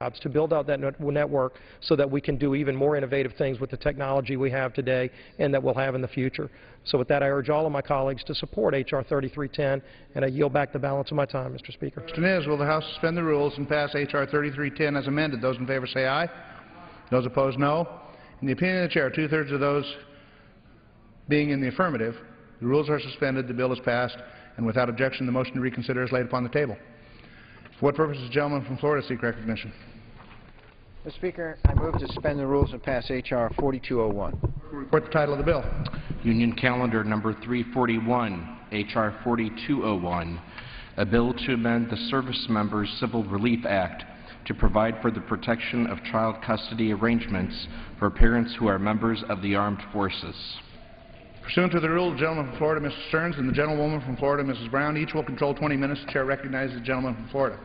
jobs, to build out that network so that we can do even more innovative things with the technology we have today and that we'll have in the future. So with that, I urge all of my colleagues to support H.R. 3310, and I yield back the balance of my time, Mr. Speaker. Question is, will the House suspend the rules and pass H.R. 3310 as amended? Those in favor say aye. Those opposed, no. In the opinion of the Chair, two-thirds of those being in the affirmative, the rules are suspended, the bill is passed, and without objection, the motion to reconsider is laid upon the table. For what purpose does the gentleman from Florida seek recognition? Mr. Speaker, I move to suspend the rules and pass H.R. 4201. Report the title of the bill. Union Calendar Number 341, H.R. 4201, a bill to amend the Service Members Civil Relief Act to provide for the protection of child custody arrangements for parents who are members of the armed forces. Pursuant to the rule, the gentleman from Florida, Mr. Stearns, and the gentlewoman from Florida, Mrs. Brown, each will control 20 minutes. The Chair recognizes the gentleman from Florida.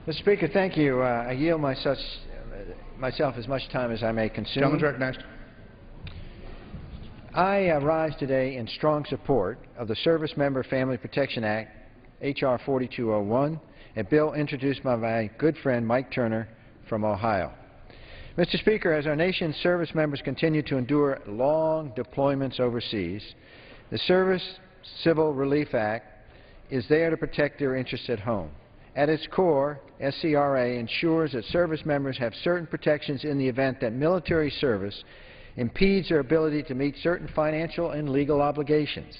Mr. Speaker, thank you. I yield myself as much time as I may consume. Gentleman recognized. I rise today in strong support of the Service Member Family Protection Act, H.R. 4201, a bill introduced by my good friend Mike Turner from Ohio. Mr. Speaker, as our nation's service members continue to endure long deployments overseas, the Service Civil Relief Act is there to protect their interests at home. At its core, SCRA ensures that service members have certain protections in the event that military service impedes their ability to meet certain financial and legal obligations.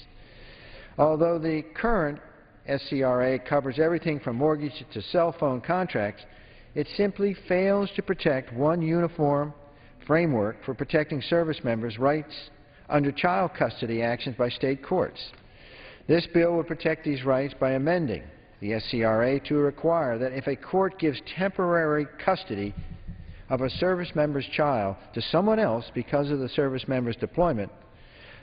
Although the current SCRA covers everything from mortgage to cell phone contracts, it simply fails to protect one uniform framework for protecting service members' rights under child custody actions by state courts. This bill would protect these rights by amending the SCRA to require that if a court gives temporary custody of a service member's child to someone else because of the service member's deployment,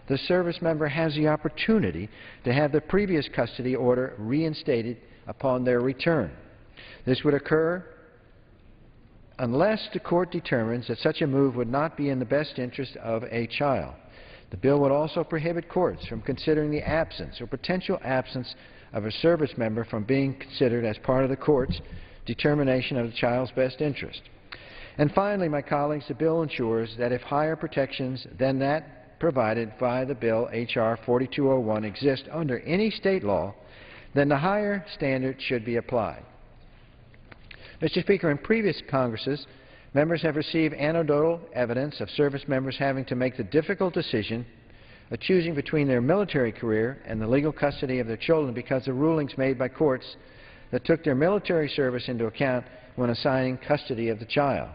the service member has the opportunity to have the previous custody order reinstated upon their return. This would occur unless the court determines that such a move would not be in the best interest of a child. The bill would also prohibit courts from considering the absence or potential absence of a service member from being considered as part of the court's determination of the child's best interest. And finally, my colleagues, the bill ensures that if higher protections than that provided by the bill H.R. 4201 exist under any state law, then the higher standard should be applied. Mr. Speaker, in previous Congresses, members have received anecdotal evidence of service members having to make the difficult decision of choosing between their military career and the legal custody of their children because of rulings made by courts that took their military service into account when assigning custody of the child.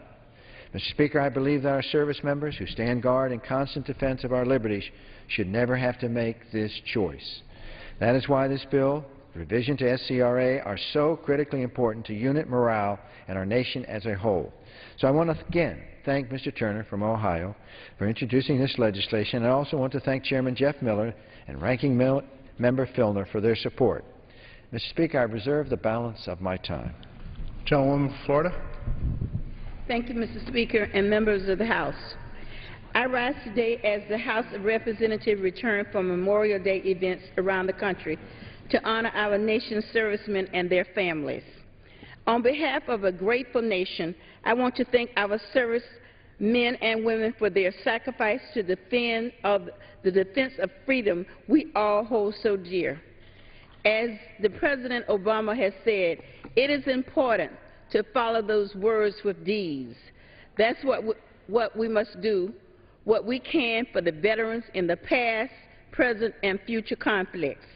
Mr. Speaker, I believe that our service members who stand guard in constant defense of our liberties should never have to make this choice. That is why this bill, revision to SCRA, are so critically important to unit morale and our nation as a whole. So I want to again thank Mr. Turner from Ohio for introducing this legislation. I also want to thank Chairman Jeff Miller and Ranking Member Filner for their support. Mr. Speaker, I reserve the balance of my time. Gentlewoman from Florida. Thank you, Mr. Speaker, and members of the House. I rise today as the House of Representatives return from Memorial Day events around the country to honor our nation's servicemen and their families. On behalf of a grateful nation, I want to thank our service men and women for their sacrifice to defend the defense of freedom we all hold so dear. As the President Obama has said, it is important to follow those words with deeds. That's what we must do, what we can for the veterans in the past, present, and future conflicts.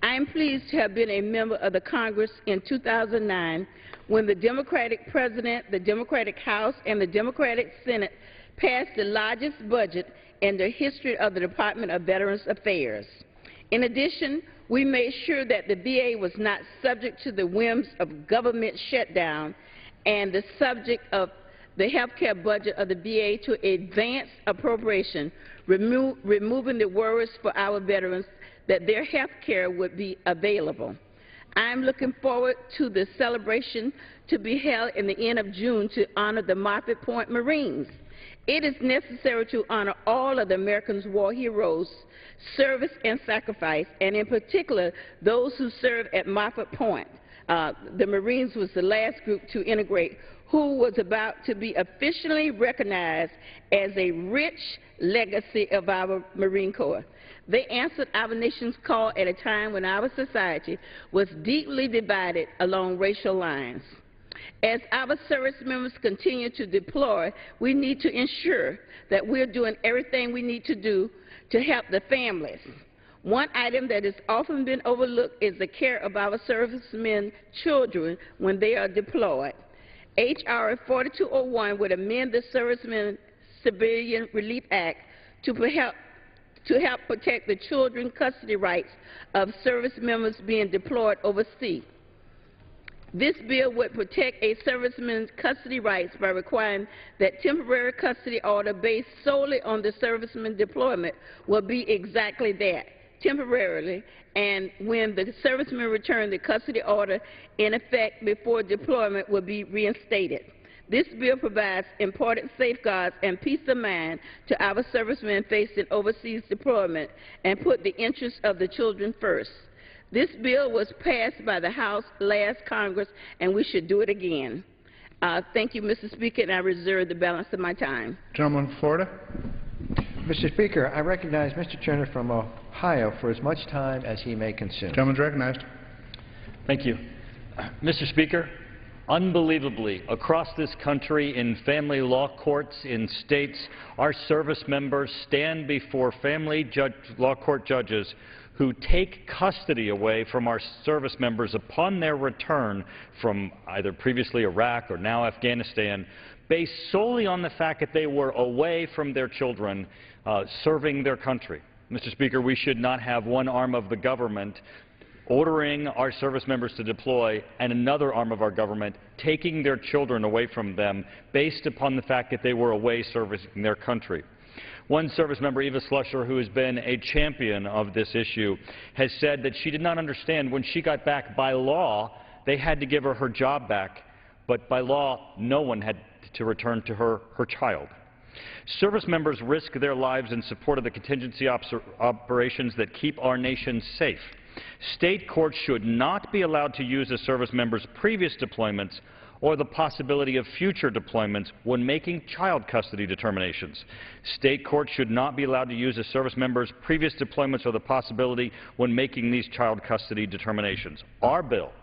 I am pleased to have been a member of the Congress in 2009 when the Democratic President, the Democratic House, and the Democratic Senate passed the largest budget in the history of the Department of Veterans Affairs. In addition, we made sure that the VA was not subject to the whims of government shutdown and the subject of the health care budget of the VA to advance appropriation, removing the worries for our veterans that their health care would be available. I am looking forward to the celebration to be held in the end of June to honor the Moffett Point Marines. It is necessary to honor all of the Americans' war heroes' service and sacrifice, and in particular those who served at Moffett Point. The Marines was the last group to integrate who was about to be officially recognized as a rich legacy of our Marine Corps. They answered our nation's call at a time when our society was deeply divided along racial lines. As our service members continue to deploy, we need to ensure that we're doing everything we need to do to help the families. One item that has often been overlooked is the care of our servicemen's children when they are deployed. H.R. 4201 would amend the Servicemen Civilian Relief Act to help protect the children custody rights of service members being deployed overseas. This bill would protect a serviceman's custody rights by requiring that temporary custody order based solely on the serviceman's deployment will be exactly that, temporarily, and when the serviceman returns, the custody order in effect before deployment will be reinstated. This bill provides important safeguards and peace of mind to our servicemen facing overseas deployment and put the interests of the children first. This bill was passed by the House last Congress, and we should do it again. Thank you, Mr. Speaker, and I reserve the balance of my time. Gentleman from Florida. Mr. Speaker, I recognize Mr. Turner from Ohio for as much time as he may consume. Gentleman is recognized. Thank you. Mr. Speaker, unbelievably, across this country, in family law courts, in states, our service members stand before family law court judges who take custody away from our service members upon their return from either previously Iraq or now Afghanistan, based solely on the fact that they were away from their children serving their country. Mr. Speaker, we should not have one arm of the government ordering our service members to deploy and another arm of our government taking their children away from them based upon the fact that they were away servicing their country. One service member, Eva Slusher, who has been a champion of this issue, has said that she did not understand when she got back by law, they had to give her her job back, but by law, no one had to return to her child. Service members risk their lives in support of the contingency operations that keep our nation safe. State courts should not be allowed to use a service member's previous deployments or the possibility of future deployments when making child custody determinations. State courts should not be allowed to use a service member's previous deployments or the possibility when making these child custody determinations. Our bill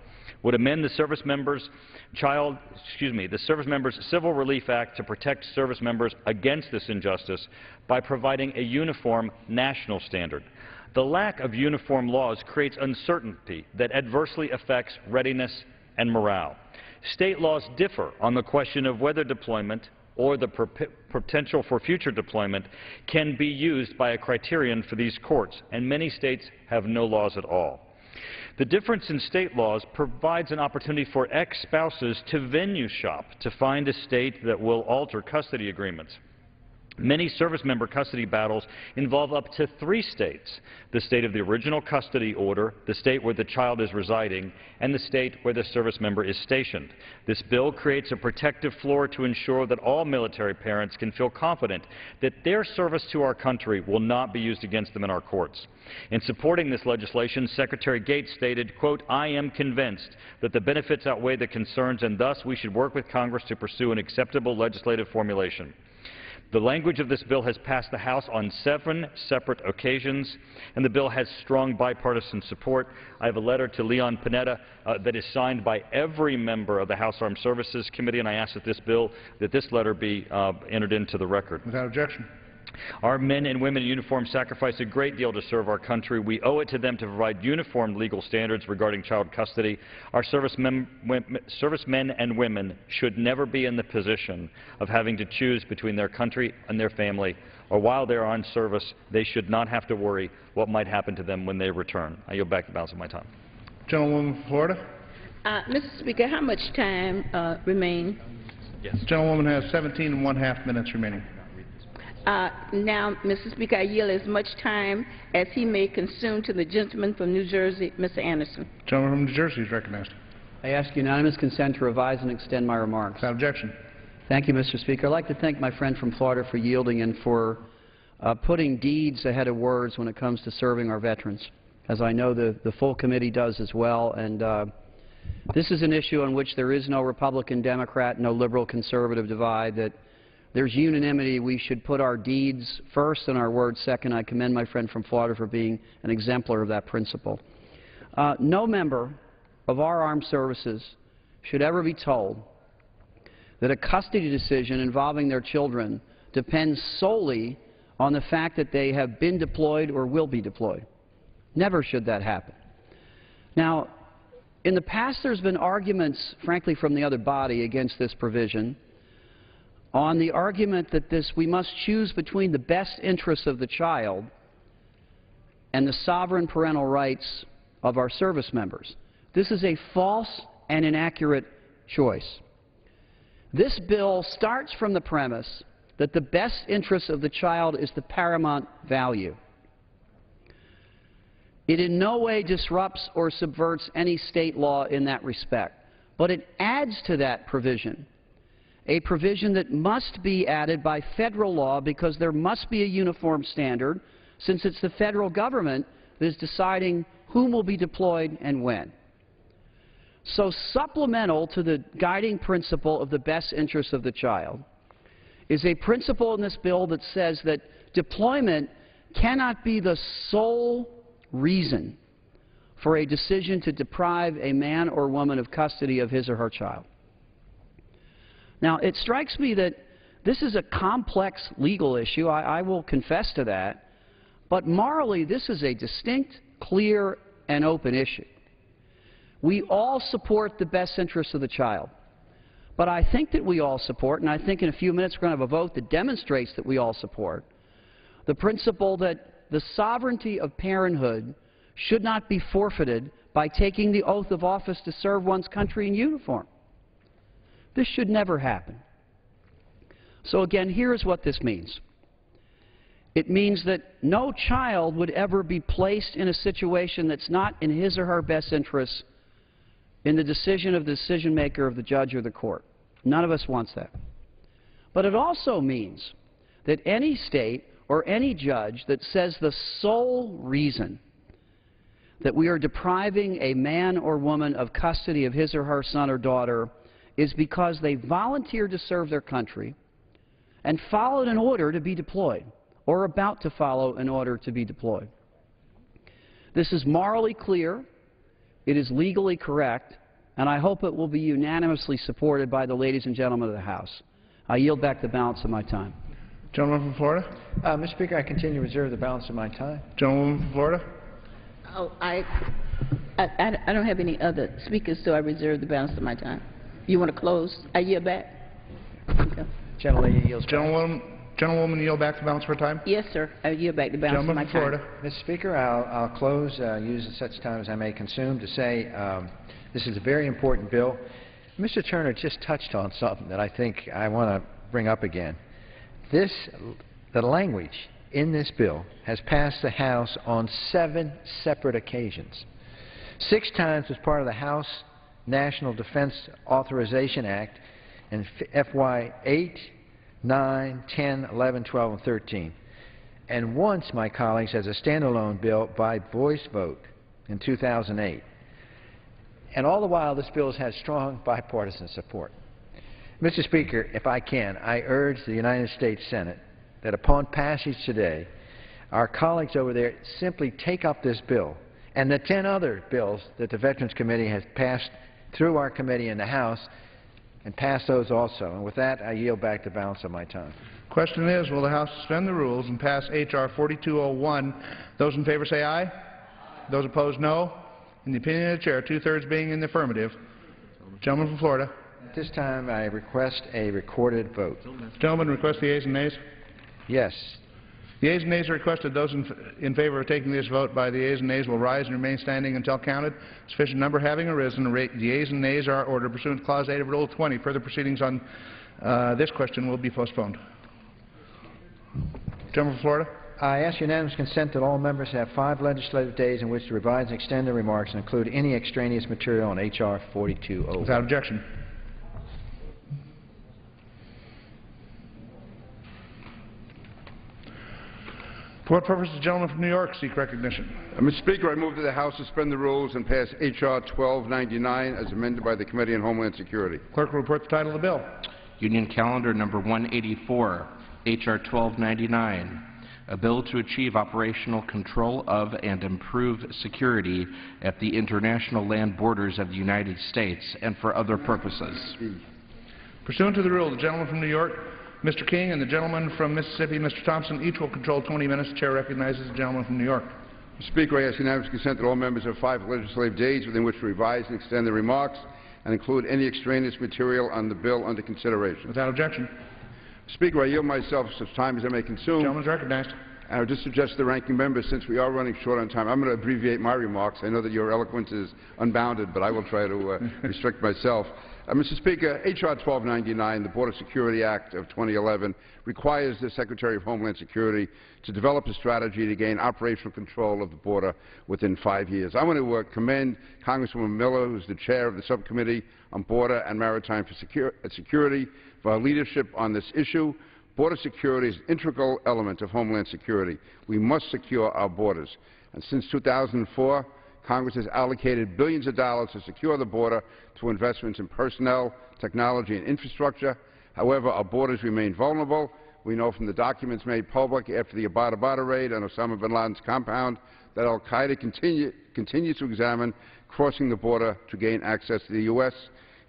would amend the Service Members Civil Relief Act to protect service members against this injustice by providing a uniform national standard. The lack of uniform laws creates uncertainty that adversely affects readiness and morale. State laws differ on the question of whether deployment or the potential for future deployment can be used by a criterion for these courts, and many states have no laws at all. The difference in state laws provides an opportunity for ex-spouses to venue shop to find a state that will alter custody agreements. Many service member custody battles involve up to 3 states: the state of the original custody order, the state where the child is residing, and the state where the service member is stationed. This bill creates a protective floor to ensure that all military parents can feel confident that their service to our country will not be used against them in our courts. In supporting this legislation, Secretary Gates stated, quote, "I am convinced that the benefits outweigh the concerns, and thus we should work with Congress to pursue an acceptable legislative formulation." The language of this bill has passed the House on 7 separate occasions, and the bill has strong bipartisan support. I have a letter to Leon Panetta that is signed by every member of the House Armed Services Committee, and I ask that this letter be entered into the record. Without objection. Our men and women in uniform sacrifice a great deal to serve our country. We owe it to them to provide uniform legal standards regarding child custody. Our servicemen and women should never be in the position of having to choose between their country and their family, or while they are on service, they should not have to worry what might happen to them when they return. I yield back the balance of my time. Gentlewoman from Florida. Mr. Speaker, how much time remains? Yes. Gentlewoman has 17½ minutes remaining. Now, Mr. Speaker, I yield as much time as he may consume to the gentleman from New Jersey, Mr. Anderson. Gentleman from New Jersey is recognized. I ask unanimous consent to revise and extend my remarks. Without objection. Thank you, Mr. Speaker. I'd like to thank my friend from Florida for yielding and for putting deeds ahead of words when it comes to serving our veterans, as I know the full committee does as well. And This is an issue on which there is no Republican-Democrat, no liberal-conservative divide, that there's unanimity. We should put our deeds first and our words second. I commend my friend from Florida for being an exemplar of that principle. No member of our armed services should ever be told that a custody decision involving their children depends solely on the fact that they have been deployed or will be deployed. Never should that happen. Now, in the past, there's been arguments, frankly, from the other body against this provision on the argument that we must choose between the best interests of the child and the sovereign parental rights of our service members. This is a false and inaccurate choice. This bill starts from the premise that the best interest of the child is the paramount value. It in no way disrupts or subverts any state law in that respect, but it adds to that provision, a provision that must be added by federal law because there must be a uniform standard, since it's the federal government that is deciding whom will be deployed and when. So supplemental to the guiding principle of the best interest of the child is a principle in this bill that says that deployment cannot be the sole reason for a decision to deprive a man or woman of custody of his or her child. Now, it strikes me that this is a complex legal issue. I will confess to that. But morally, this is a distinct, clear, and open issue. We all support the best interests of the child. But I think that we all support, and I think in a few minutes we're going to have a vote that demonstrates that we all support, the principle that the sovereignty of parenthood should not be forfeited by taking the oath of office to serve one's country in uniform. This should never happen. So again, here's what this means. It means that no child would ever be placed in a situation that's not in his or her best interests in the decision of the decision maker of the judge or the court. None of us wants that. But it also means that any state or any judge that says the sole reason that we are depriving a man or woman of custody of his or her son or daughter is because they volunteered to serve their country and followed an order to be deployed or about to follow an order to be deployed. This is morally clear, it is legally correct, and I hope it will be unanimously supported by the ladies and gentlemen of the House. I yield back the balance of my time. Gentleman from Florida. Mr. Speaker, I continue to reserve the balance of my time. Gentleman from Florida. Oh, I don't have any other speakers, so I reserve the balance of my time. You want to close? I yield back. Okay. Gentlelady yields back. Gentlewoman, yield back the balance of her time. Yes, sir. I yield back the balance of my Gentleman from time. Florida. Mr. Speaker, I'll close, use such time as I may consume to say this is a very important bill. Mr. Turner just touched on something that I think I want to bring up again. The language in this bill has passed the House on 7 separate occasions. 6 times as part of the House National Defense Authorization Act in FY 8, 9, 10, 11, 12, and 13. And once, my colleagues, as a standalone bill by voice vote in 2008. And all the while, this bill has had strong bipartisan support. Mr. Speaker, if I can, I urge the United States Senate that upon passage today, our colleagues over there simply take up this bill and the 10 other bills that the Veterans Committee has passed through our committee in the House and pass those also. And with that, I yield back the balance of my time. Question is, will the House suspend the rules and pass H.R. 4201? Those in favor say aye. Those opposed, no. In the opinion of the Chair, 2/3 being in the affirmative. Gentleman from Florida. At this time, I request a recorded vote. Gentlemen, request the yeas and nays. Yes. The yeas and nays are requested. Those in favor of taking this vote by the yeas and nays will rise and remain standing until counted. Sufficient number having arisen, the yeas and nays are ordered pursuant to Clause 8 of Rule 20. Further proceedings on this question will be postponed. Gentleman from Florida. I ask unanimous consent that all members have 5 legislative days in which to revise and extend their remarks and include any extraneous material on H.R. 4201. Without objection. For what purpose does the gentleman from New York seek recognition? Mr. Speaker, I move that the House suspend the rules and pass H.R. 1299 as amended by the Committee on Homeland Security. Clerk will report the title of the bill. Union Calendar Number 184, H.R. 1299, a bill to achieve operational control of and improve security at the international land borders of the United States and for other purposes. Pursuant to the rule, the gentleman from New York, Mr. King, and the gentleman from Mississippi, Mr. Thompson, each will control 20 minutes. The Chair recognizes the gentleman from New York. Mr. Speaker, I ask unanimous consent that all members have 5 legislative days within which to revise and extend their remarks and include any extraneous material on the bill under consideration. Without objection. Speaker, I yield myself such time as I may consume. The gentleman is recognized. I would just suggest to the ranking member, since we are running short on time, I'm going to abbreviate my remarks. I know that your eloquence is unbounded, but I will try to restrict myself. Mr. Speaker, H.R. 1299, the Border Security Act of 2011, requires the Secretary of Homeland Security to develop a strategy to gain operational control of the border within 5 years. I want to commend Congresswoman Miller, who is the chair of the Subcommittee on Border and Maritime Security, for her leadership on this issue. Border security is an integral element of Homeland Security. We must secure our borders. And since 2004, Congress has allocated billions of dollars to secure the border through investments in personnel, technology, and infrastructure. However, our borders remain vulnerable. We know from the documents made public after the Abbottabad raid on Osama bin Laden's compound that al-Qaeda continues to examine crossing the border to gain access to the U.S.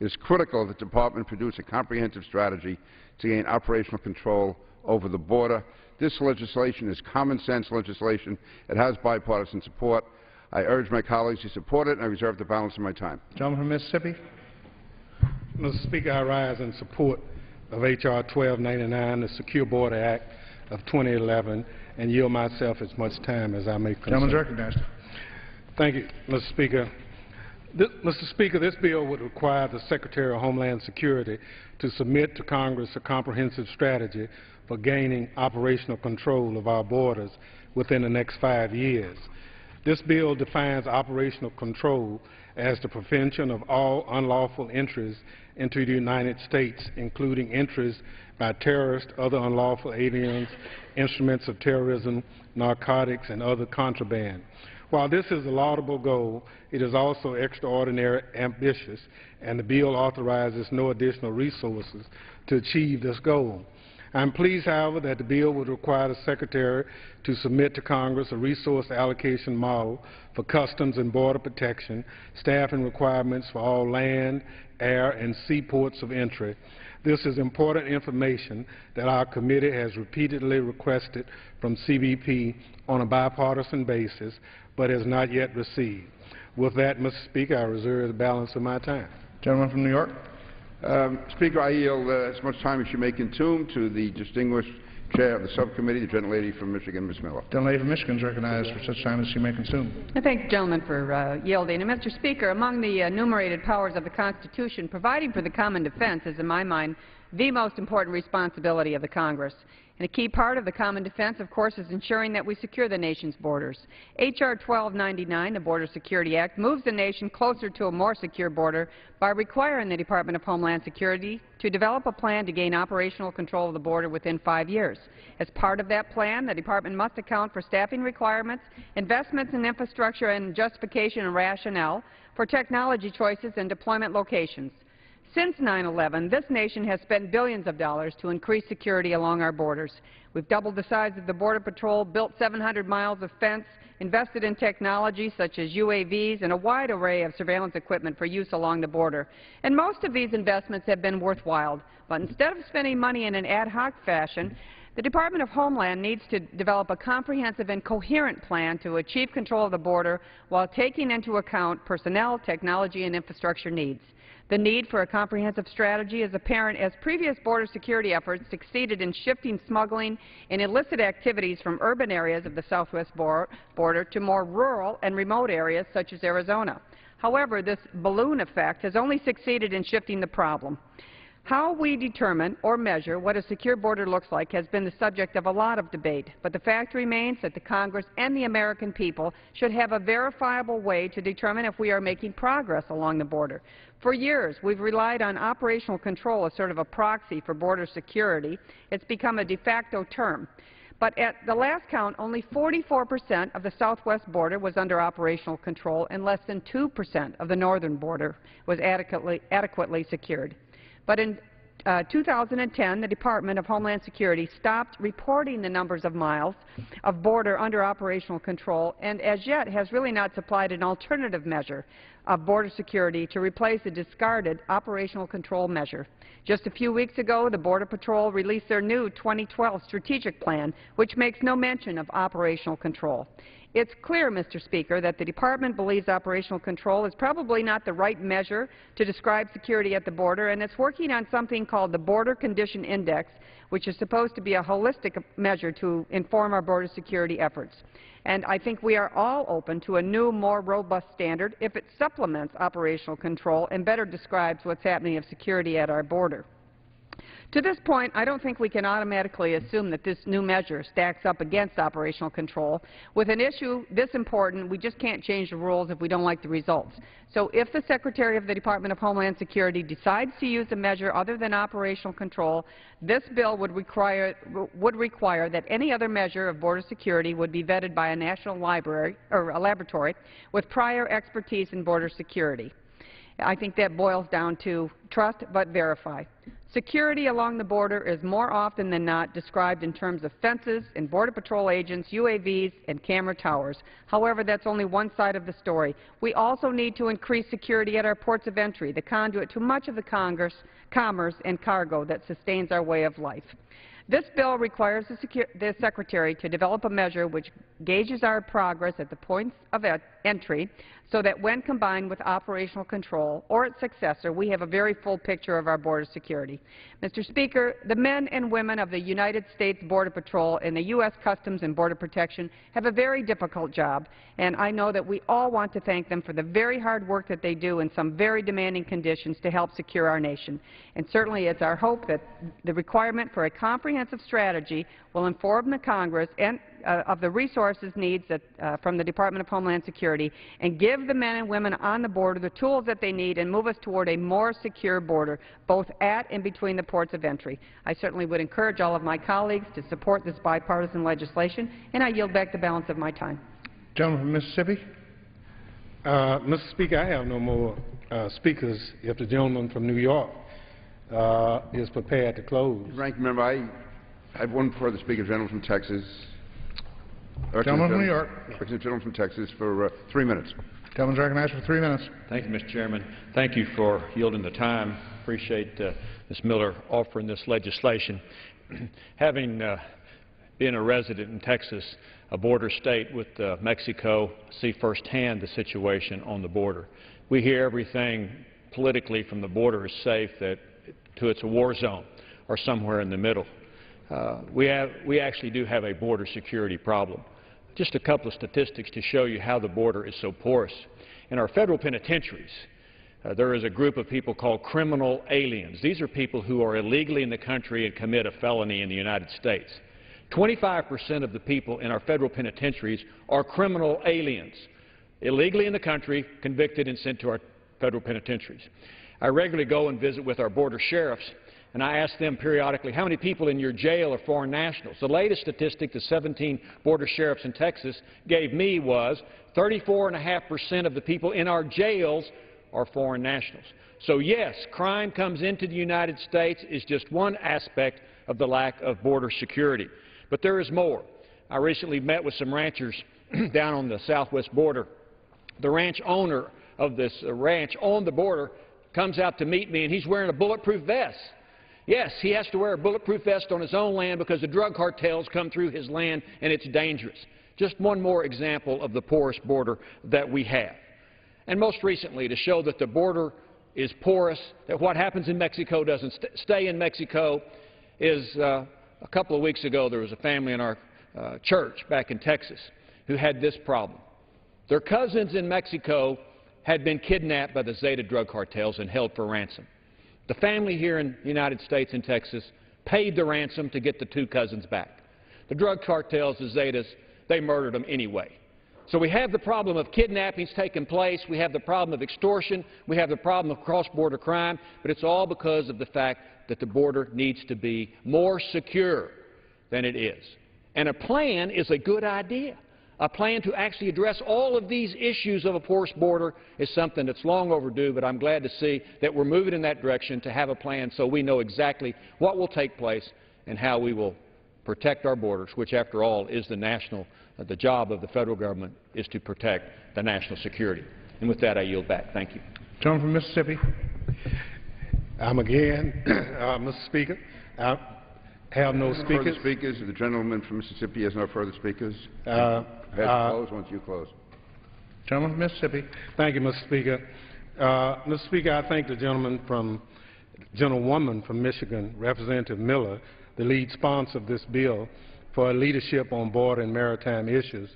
It is critical that the Department produce a comprehensive strategy to gain operational control over the border. This legislation is common-sense legislation. It has bipartisan support. I urge my colleagues to support it, and I reserve the balance of my time. Gentleman from Mississippi. Mr. Speaker, I rise in support of H.R. 1299, the Secure Border Act of 2011, and yield myself as much time as I may consume. Gentleman is recognized. Thank you, Mr. Speaker. Mr. Speaker, this bill would require the Secretary of Homeland Security to submit to Congress a comprehensive strategy for gaining operational control of our borders within the next 5 years. This bill defines operational control as the prevention of all unlawful entries into the United States, including entries by terrorists, other unlawful aliens, instruments of terrorism, narcotics, and other contraband. While this is a laudable goal, it is also extraordinarily ambitious, and the bill authorizes no additional resources to achieve this goal. I am pleased, however, that the bill would require the Secretary to submit to Congress a resource allocation model for customs and border protection, staffing requirements for all land, air, and sea ports of entry. This is important information that our committee has repeatedly requested from CBP on a bipartisan basis, but has not yet received. With that, Mr. Speaker, I reserve the balance of my time. Gentleman from New York. Speaker, I yield as much time as you may consume to the distinguished chair of the subcommittee, the gentlelady from Michigan, Ms. Miller. The gentlelady from Michigan is recognized for such time as she may consume. I thank the gentleman for yielding. And Mr. Speaker, among the enumerated powers of the Constitution, providing for the common defense is, in my mind, the most important responsibility of the Congress. And a key part of the common defense, of course, is ensuring that we secure the nation's borders. H.R. 1299, the Border Security Act, moves the nation closer to a more secure border by requiring the Department of Homeland Security to develop a plan to gain operational control of the border within 5 years. As part of that plan, the Department must account for staffing requirements, investments in infrastructure, and justification and rationale for technology choices and deployment locations. Since 9/11, this nation has spent billions of dollars to increase security along our borders. We've doubled the size of the Border Patrol, built 700 miles of fence, invested in technology such as UAVs and a wide array of surveillance equipment for use along the border. And most of these investments have been worthwhile. But instead of spending money in an ad hoc fashion, the Department of Homeland needs to develop a comprehensive and coherent plan to achieve control of the border while taking into account personnel, technology, and infrastructure needs. The need for a comprehensive strategy is apparent as previous border security efforts succeeded in shifting smuggling and illicit activities from urban areas of the southwest border to more rural and remote areas such as Arizona. However, this balloon effect has only succeeded in shifting the problem. How we determine or measure what a secure border looks like has been the subject of a lot of debate, but the fact remains that the Congress and the American people should have a verifiable way to determine if we are making progress along the border. For years, we've relied on operational control as sort of a proxy for border security. It's become a de facto term. But at the last count, only 44% of the southwest border was under operational control, and less than 2% of the northern border was adequately secured. But in 2010, the Department of Homeland Security stopped reporting the numbers of miles of border under operational control, and as yet has really not supplied an alternative measure of border security to replace a discarded operational control measure. Just a few weeks ago, the Border Patrol released their new 2012 strategic plan, which makes no mention of operational control. It's clear, Mr. Speaker, that the Department believes operational control is probably not the right measure to describe security at the border, and it's working on something called the Border Condition Index, which is supposed to be a holistic measure to inform our border security efforts. And I think we are all open to a new, more robust standard if it supplements operational control and better describes what's happening of security at our border. To this point, I don't think we can automatically assume that this new measure stacks up against operational control. With an issue this important, we just can't change the rules if we don't like the results. So if the Secretary of the Department of Homeland Security decides to use a measure other than operational control, this bill would require that any other measure of border security would be vetted by a national library or a laboratory with prior expertise in border security. I think that boils down to trust but verify. Security along the border is more often than not described in terms of fences and Border Patrol agents, UAVs, and camera towers. However, that's only one side of the story. We also need to increase security at our ports of entry, the conduit to much of the commerce and cargo that sustains our way of life. This bill requires the Secretary to develop a measure which gauges our progress at the points of entry so that when combined with operational control or its successor, we have a very full picture of our border security. Mr. Speaker, the men and women of the United States Border Patrol and the U.S. Customs and Border Protection have a very difficult job, and I know that we all want to thank them for the very hard work that they do in some very demanding conditions to help secure our nation. And certainly it's our hope that the requirement for a comprehensive strategy will inform the Congress and of the resources needs from the Department of Homeland Security and give the men and women on the border the tools that they need and move us toward a more secure border, both at and between the ports of entry. I certainly would encourage all of my colleagues to support this bipartisan legislation, and I yield back the balance of my time. Gentleman from Mississippi. Mr. Speaker, I have no more speakers if the gentleman from New York is prepared to close. Ranking Member, I have one further speaker, gentleman from Texas. Gentleman from New York. Gentleman from Texas for 3 minutes. Gentleman's recognized for 3 minutes. Thank you, Mr. Chairman. Thank you for yielding the time. Appreciate Ms. Miller offering this legislation. Having been a resident in Texas, a border state with Mexico, see firsthand the situation on the border. We hear everything politically from the border is safe to it's a war zone or somewhere in the middle. We actually do have a border security problem. Just a couple of statistics to show you how the border is so porous. In our federal penitentiaries, there is a group of people called criminal aliens. These are people who are illegally in the country and commit a felony in the United States. 25% of the people in our federal penitentiaries are criminal aliens, illegally in the country, convicted and sent to our federal penitentiaries. I regularly go and visit with our border sheriffs, and I ask them periodically, how many people in your jail are foreign nationals? The latest statistic the 17 border sheriffs in Texas gave me was 34.5% of the people in our jails are foreign nationals. So yes, crime comes into the United States is just one aspect of the lack of border security. But there is more. I recently met with some ranchers down on the southwest border. The ranch owner of this ranch on the border comes out to meet me, and he's wearing a bulletproof vest. Yes, he has to wear a bulletproof vest on his own land because the drug cartels come through his land and it's dangerous. Just one more example of the porous border that we have. And most recently, to show that the border is porous, that what happens in Mexico doesn't stay in Mexico, is a couple of weeks ago there was a family in our church back in Texas who had this problem. Their cousins in Mexico had been kidnapped by the Zeta drug cartels and held for ransom. The family here in the United States and Texas paid the ransom to get the two cousins back. The drug cartels, the Zetas, they murdered them anyway. So we have the problem of kidnappings taking place, we have the problem of extortion, we have the problem of cross-border crime, but it's all because of the fact that the border needs to be more secure than it is. And a plan is a good idea. A plan to actually address all of these issues of a porous border is something that's long overdue, but I'm glad to see that we're moving in that direction to have a plan so we know exactly what will take place and how we will protect our borders, which, after all, is the job of the federal government is to protect the national security. And with that, I yield back. Thank you. Gentleman from Mississippi. Mr. Speaker, I have no speakers. Further speakers. The gentleman from Mississippi has no further speakers. Close once you close. Gentleman from Mississippi. Thank you, Mr. Speaker. Mr. Speaker, I thank the gentlewoman from Michigan, Representative Miller, the lead sponsor of this bill, for her leadership on border and maritime issues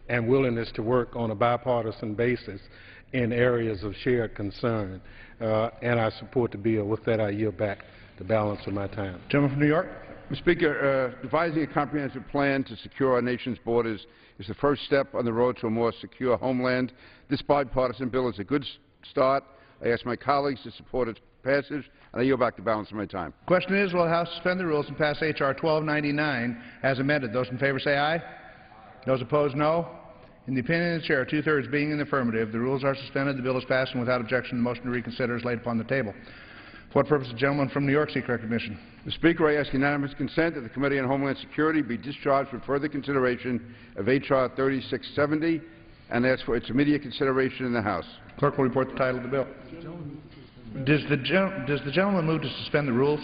and willingness to work on a bipartisan basis in areas of shared concern. And I support the bill. With that, I yield back the balance of my time. Gentleman from New York. Mr. Speaker, devising a comprehensive plan to secure our nation's borders is the first step on the road to a more secure homeland. This bipartisan bill is a good start. I ask my colleagues to support its passage, and I yield back the balance of my time. The question is, will the House suspend the rules and pass H.R. 1299 as amended? Those in favor say aye. Those opposed, no. In the opinion of the Chair, two-thirds being in the affirmative, the rules are suspended, the bill is passed, and without objection, the motion to reconsider is laid upon the table. For what purpose the gentleman from New York seek recognition? Mr. Speaker, I ask unanimous consent that the Committee on Homeland Security be discharged for further consideration of H.R. 3670 and ask for its immediate consideration in the House. Clerk will report the title of the bill. Does the gentleman move to suspend the rules?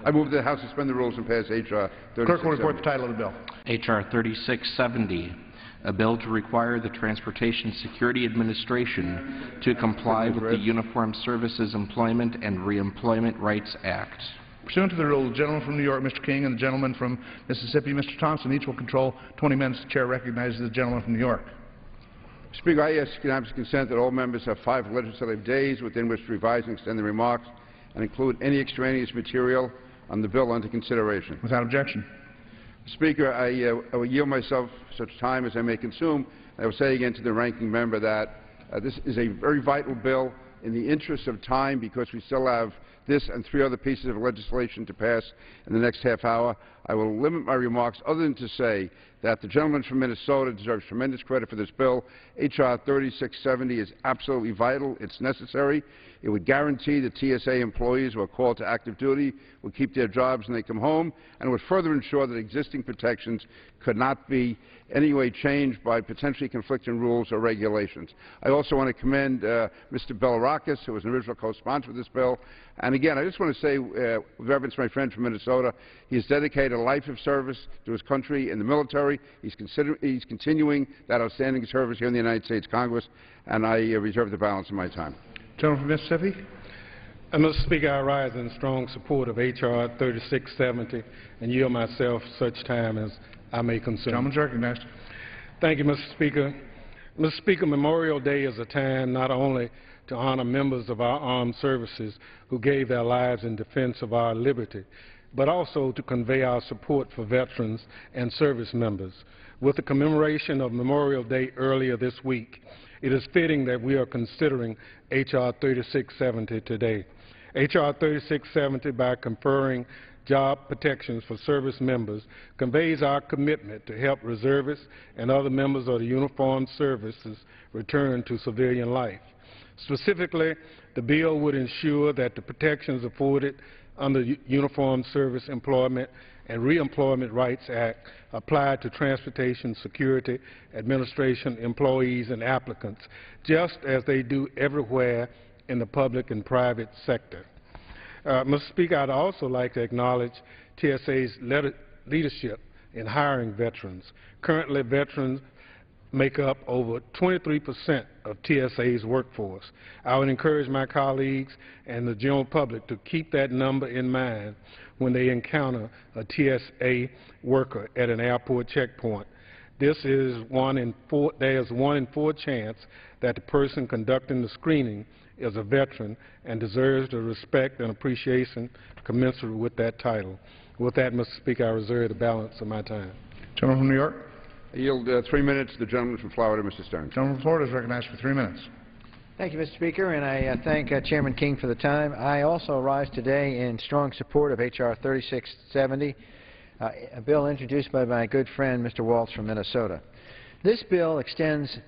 I move that the House suspend the rules and pass H.R. 3670. Clerk will report the title of the bill. H.R. 3670, a bill to require the Transportation Security Administration to comply with the Uniformed Services Employment and Reemployment Rights Act. Pursuant to the rule, the gentleman from New York, Mr. King, and the gentleman from Mississippi, Mr. Thompson, each will control 20 minutes. The Chair recognizes the gentleman from New York. Speaker, I ask unanimous consent that all members have 5 legislative days within which to revise and extend their remarks and include any extraneous material on the bill under consideration. Without objection. Speaker, I will yield myself such time as I may consume. I will say again to the ranking member that this is a very vital bill in the interest of time, because we still have this and 3 other pieces of legislation to pass in the next half hour. I will limit my remarks other than to say that the gentleman from Minnesota deserves tremendous credit for this bill. H.R. 3670 is absolutely vital. It's necessary. It would guarantee that TSA employees who are called to active duty will keep their jobs when they come home, and it would further ensure that existing protections could not be in any way changed by potentially conflicting rules or regulations. I also want to commend Mr. Belarakis, who was an original co-sponsor of this bill. And again, I just want to say, with reference to my friend from Minnesota, he has dedicated a life of service to his country in the military. He's continuing that outstanding service here in the United States Congress, and I reserve the balance of my time. Gentleman from Mississippi. Mr. Speaker, I rise in strong support of H.R. 3670 and yield myself such time as I may consume. Gentleman's recognized. Thank you, Mr. Speaker. Mr. Speaker, Memorial Day is a time not only to honor members of our armed services who gave their lives in defense of our liberty, but also to convey our support for veterans and service members. With the commemoration of Memorial Day earlier this week, it is fitting that we are considering H.R. 3670 today. H.R. 3670, by conferring job protections for service members, conveys our commitment to help reservists and other members of the uniformed services return to civilian life. Specifically, the bill would ensure that the protections afforded under the Uniformed Service Employment and Reemployment Rights Act apply to Transportation Security Administration employees and applicants, just as they do everywhere in the public and private sector. Mr. Speaker, I'd also like to acknowledge TSA's leadership in hiring veterans. Currently, veterans make up over 23% of TSA's workforce. I would encourage my colleagues and the general public to keep that number in mind when they encounter a TSA worker at an airport checkpoint. This is there's 1 in 4 chance that the person conducting the screening is a veteran and deserves the respect and appreciation commensurate with that title. With that, Mr. Speaker, I reserve the balance of my time. Gentleman from New York. I yield 3 minutes to the gentleman from Florida, Mr. Stearns. Gentleman from Florida is recognized for 3 minutes. Thank you, Mr. Speaker, and I thank Chairman King for the time. I also rise today in strong support of H.R. 3670. a bill introduced by my good friend Mr. Waltz from Minnesota. This bill extends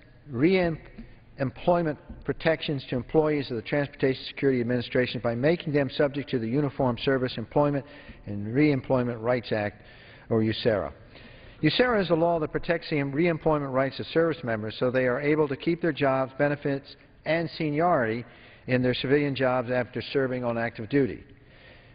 employment protections to employees of the Transportation Security Administration by making them subject to the Uniform Service Employment and Reemployment Rights Act, or USERRA. USERRA is a law that protects the reemployment rights of service members so they are able to keep their jobs, benefits, and seniority in their civilian jobs after serving on active duty.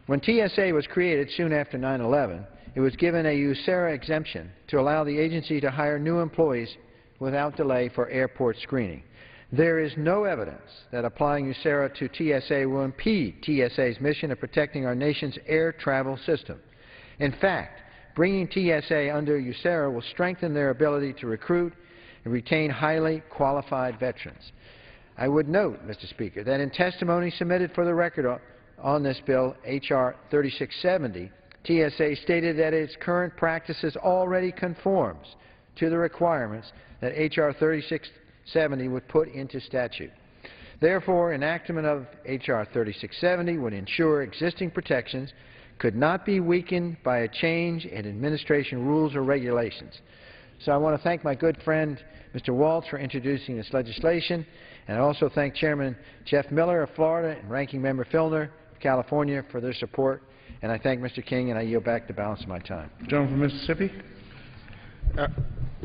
When TSA was created soon after 9/11, it was given a USERRA exemption to allow the agency to hire new employees without delay for airport screening. There is no evidence that applying USERRA to TSA will impede TSA's mission of protecting our nation's air travel system. In fact, bringing TSA under USERRA will strengthen their ability to recruit and retain highly qualified veterans. I would note, Mr. Speaker, that in testimony submitted for the record on this bill, H.R. 3670, TSA stated that its current practices already conforms to the requirements that H.R. 3670 would put into statute. Therefore, enactment of H.R. 3670 would ensure existing protections could not be weakened by a change in administration rules or regulations. So I want to thank my good friend Mr. Waltz for introducing this legislation, and I also thank Chairman Jeff Miller of Florida and Ranking Member Filner of California for their support, and I thank Mr. King, and I yield back the balance of my time. Gentleman from Mississippi.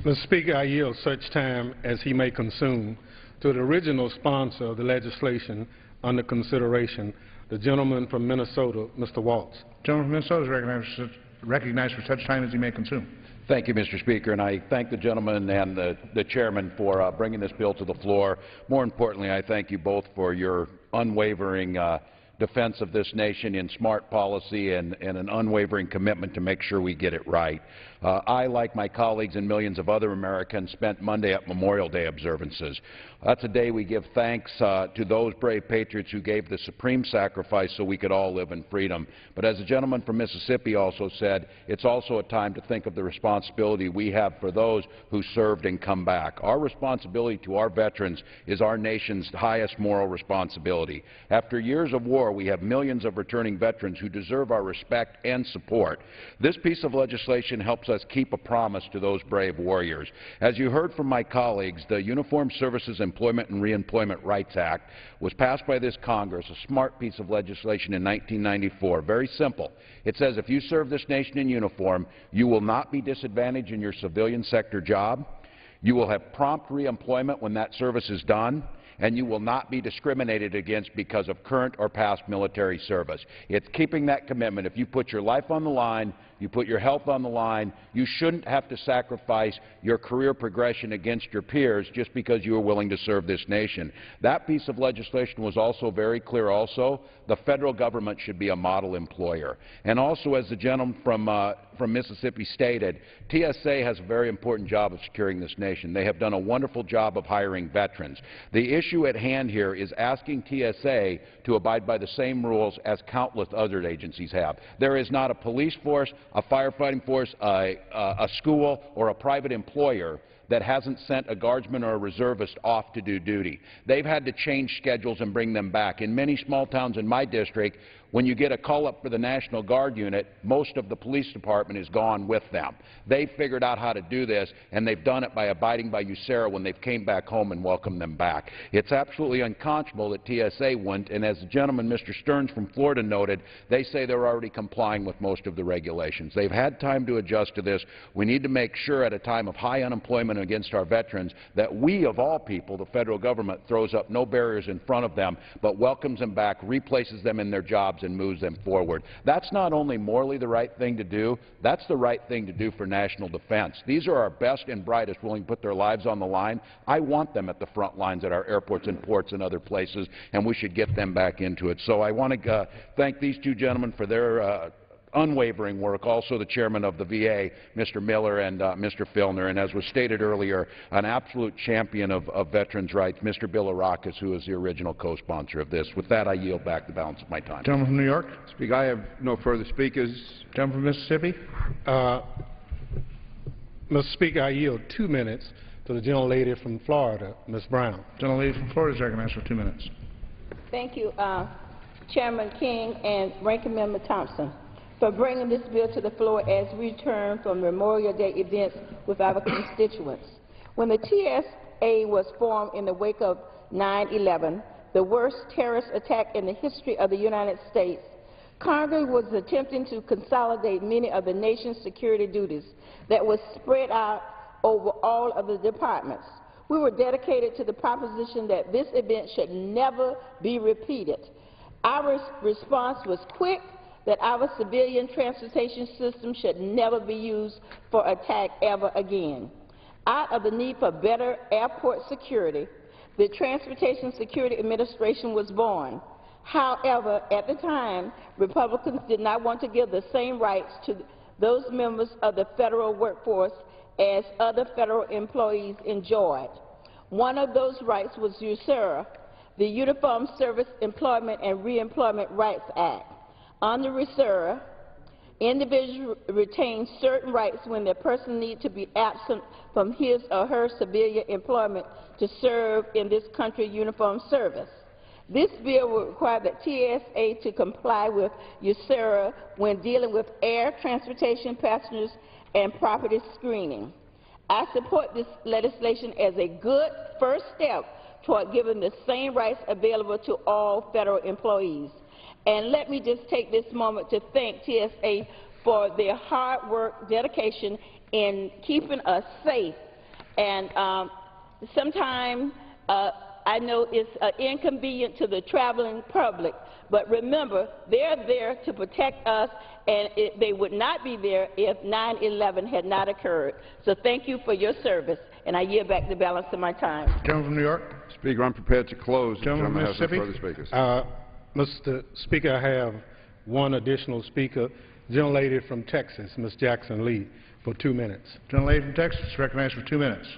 Mr. Speaker, I yield such time as he may consume to the original sponsor of the legislation under consideration, the gentleman from Minnesota, Mr. Waltz. Gentleman from Minnesota is recognized for such time as he may consume. Thank you, Mr. Speaker, and I thank the gentleman and the chairman for bringing this bill to the floor. More importantly, I thank you both for your unwavering defense of this nation in smart policy and an unwavering commitment to make sure we get it right. I, like my colleagues and millions of other Americans, spent Monday at Memorial Day observances. That's a day we give thanks to those brave patriots who gave the supreme sacrifice so we could all live in freedom. But as the gentleman from Mississippi also said, it's also a time to think of the responsibility we have for those who served and come back. Our responsibility to our veterans is our nation's highest moral responsibility. After years of war, we have millions of returning veterans who deserve our respect and support. This piece of legislation helps us keep a promise to those brave warriors. As you heard from my colleagues, the Uniformed Services Employment and Reemployment Rights Act was passed by this Congress, a smart piece of legislation in 1994. Very simple. It says if you serve this nation in uniform, you will not be disadvantaged in your civilian sector job, you will have prompt reemployment when that service is done, and you will not be discriminated against because of current or past military service. It's keeping that commitment. If you put your life on the line, you put your health on the line, you shouldn't have to sacrifice your career progression against your peers just because you are willing to serve this nation. That piece of legislation was also very clear also. The federal government should be a model employer. And also, as the gentleman from Mississippi stated, TSA has a very important job of securing this nation. They have done a wonderful job of hiring veterans. The issue at hand here is asking TSA to abide by the same rules as countless other agencies have. There is not a police force, a firefighting force, a school, or a private employer that hasn't sent a guardsman or a reservist off to do duty. They've had to change schedules and bring them back. In many small towns in my district, when you get a call up for the National Guard unit, most of the police department is gone with them. They've figured out how to do this, and they've done it by abiding by USERRA when they've came back home and welcomed them back. It's absolutely unconscionable that TSA wouldn't, and as the gentleman, Mr. Stearns from Florida, noted, they say they're already complying with most of the regulations. They've had time to adjust to this. We need to make sure at a time of high unemployment against our veterans that we, of all people, the federal government, throws up no barriers in front of them, but welcomes them back, replaces them in their jobs, and moves them forward. That's not only morally the right thing to do, that's the right thing to do for national defense. These are our best and brightest willing to put their lives on the line. I want them at the front lines at our airports and ports and other places, and we should get them back into it. So I want to thank these two gentlemen for their unwavering work, also the chairman of the VA, Mr. Miller, and Mr. Filner, and as was stated earlier, an absolute champion of veterans' rights, Mr. Bill Arakis, who is the original co-sponsor of this. With that, I yield back the balance of my time. Gentleman from New York. Speaker, I have no further speakers. Gentleman from Mississippi. Mr. Speaker, I yield 2 minutes to the gentlelady from Florida, Ms. Brown. Gentlelady from Florida is recognized for 2 minutes. Thank you, Chairman King and Ranking Member Thompson. for bringing this bill to the floor as we return from Memorial Day events with our constituents. When the TSA was formed in the wake of 9/11, the worst terrorist attack in the history of the United States, Congress was attempting to consolidate many of the nation's security duties that were spread out over all of the departments. We were dedicated to the proposition that this event should never be repeated. Our response was quick, that our civilian transportation system should never be used for attack ever again. Out of the need for better airport security, the Transportation Security Administration was born. However, at the time, Republicans did not want to give the same rights to those members of the federal workforce as other federal employees enjoyed. One of those rights was USERRA, the Uniform Service Employment and Reemployment Rights Act. Under USERRA, individuals retain certain rights when their person needs to be absent from his or her civilian employment to serve in this country's uniformed service. This bill will require the TSA to comply with USERRA when dealing with air transportation passengers and property screening. I support this legislation as a good first step toward giving the same rights available to all federal employees. And let me just take this moment to thank TSA for their hard work, dedication in keeping us safe. And sometimes I know it's inconvenient to the traveling public, but remember, they're there to protect us, and they would not be there if 9/11 had not occurred. So thank you for your service, and I yield back the balance of my time. Gentleman from New York. Speaker, I'm prepared to close. Gentleman from has no Mississippi. further speakers. Mr. Speaker, I have one additional speaker, gentlelady from Texas, Ms. Jackson Lee, for 2 minutes. Gentlelady from Texas is recognized for 2 minutes.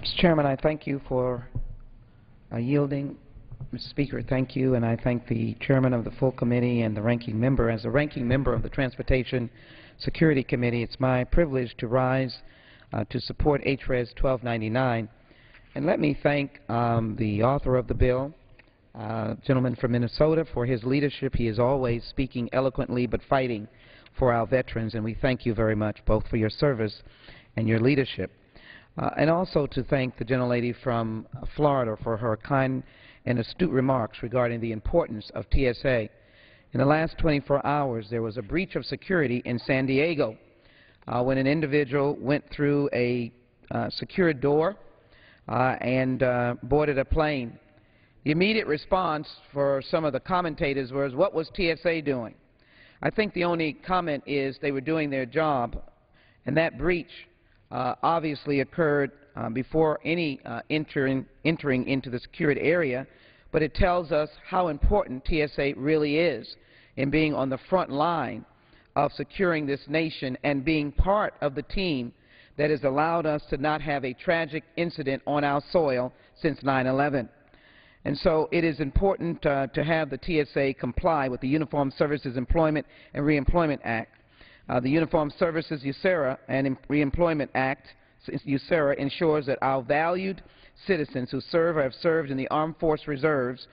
Mr. Chairman, I thank you for yielding. Mr. Speaker, thank you, and I thank the chairman of the full committee and the ranking member. As the ranking member of the Transportation Security Committee, it's my privilege to rise to support HRES 1299. And let me thank the author of the bill, gentleman from Minnesota, for his leadership. He is always speaking eloquently but fighting for our veterans, and we thank you very much both for your service and your leadership. And also to thank the gentlelady from Florida for her kind and astute remarks regarding the importance of TSA. In the last 24 hours, there was a breach of security in San Diego when an individual went through a secured door and boarded a plane. The immediate response for some of the commentators was, what was TSA doing? I think the only comment is they were doing their job, and that breach obviously occurred before any entering into the secured area, but it tells us how important TSA really is in being on the front line of securing this nation and being part of the team that has allowed us to not have a tragic incident on our soil since 9/11. And so it is important to have the TSA comply with the Uniformed Services Employment and Reemployment Act. The Uniformed Services USERRA and Reemployment Act, USERRA, ensures that our valued citizens who serve or have served in the Armed Forces, Reserves,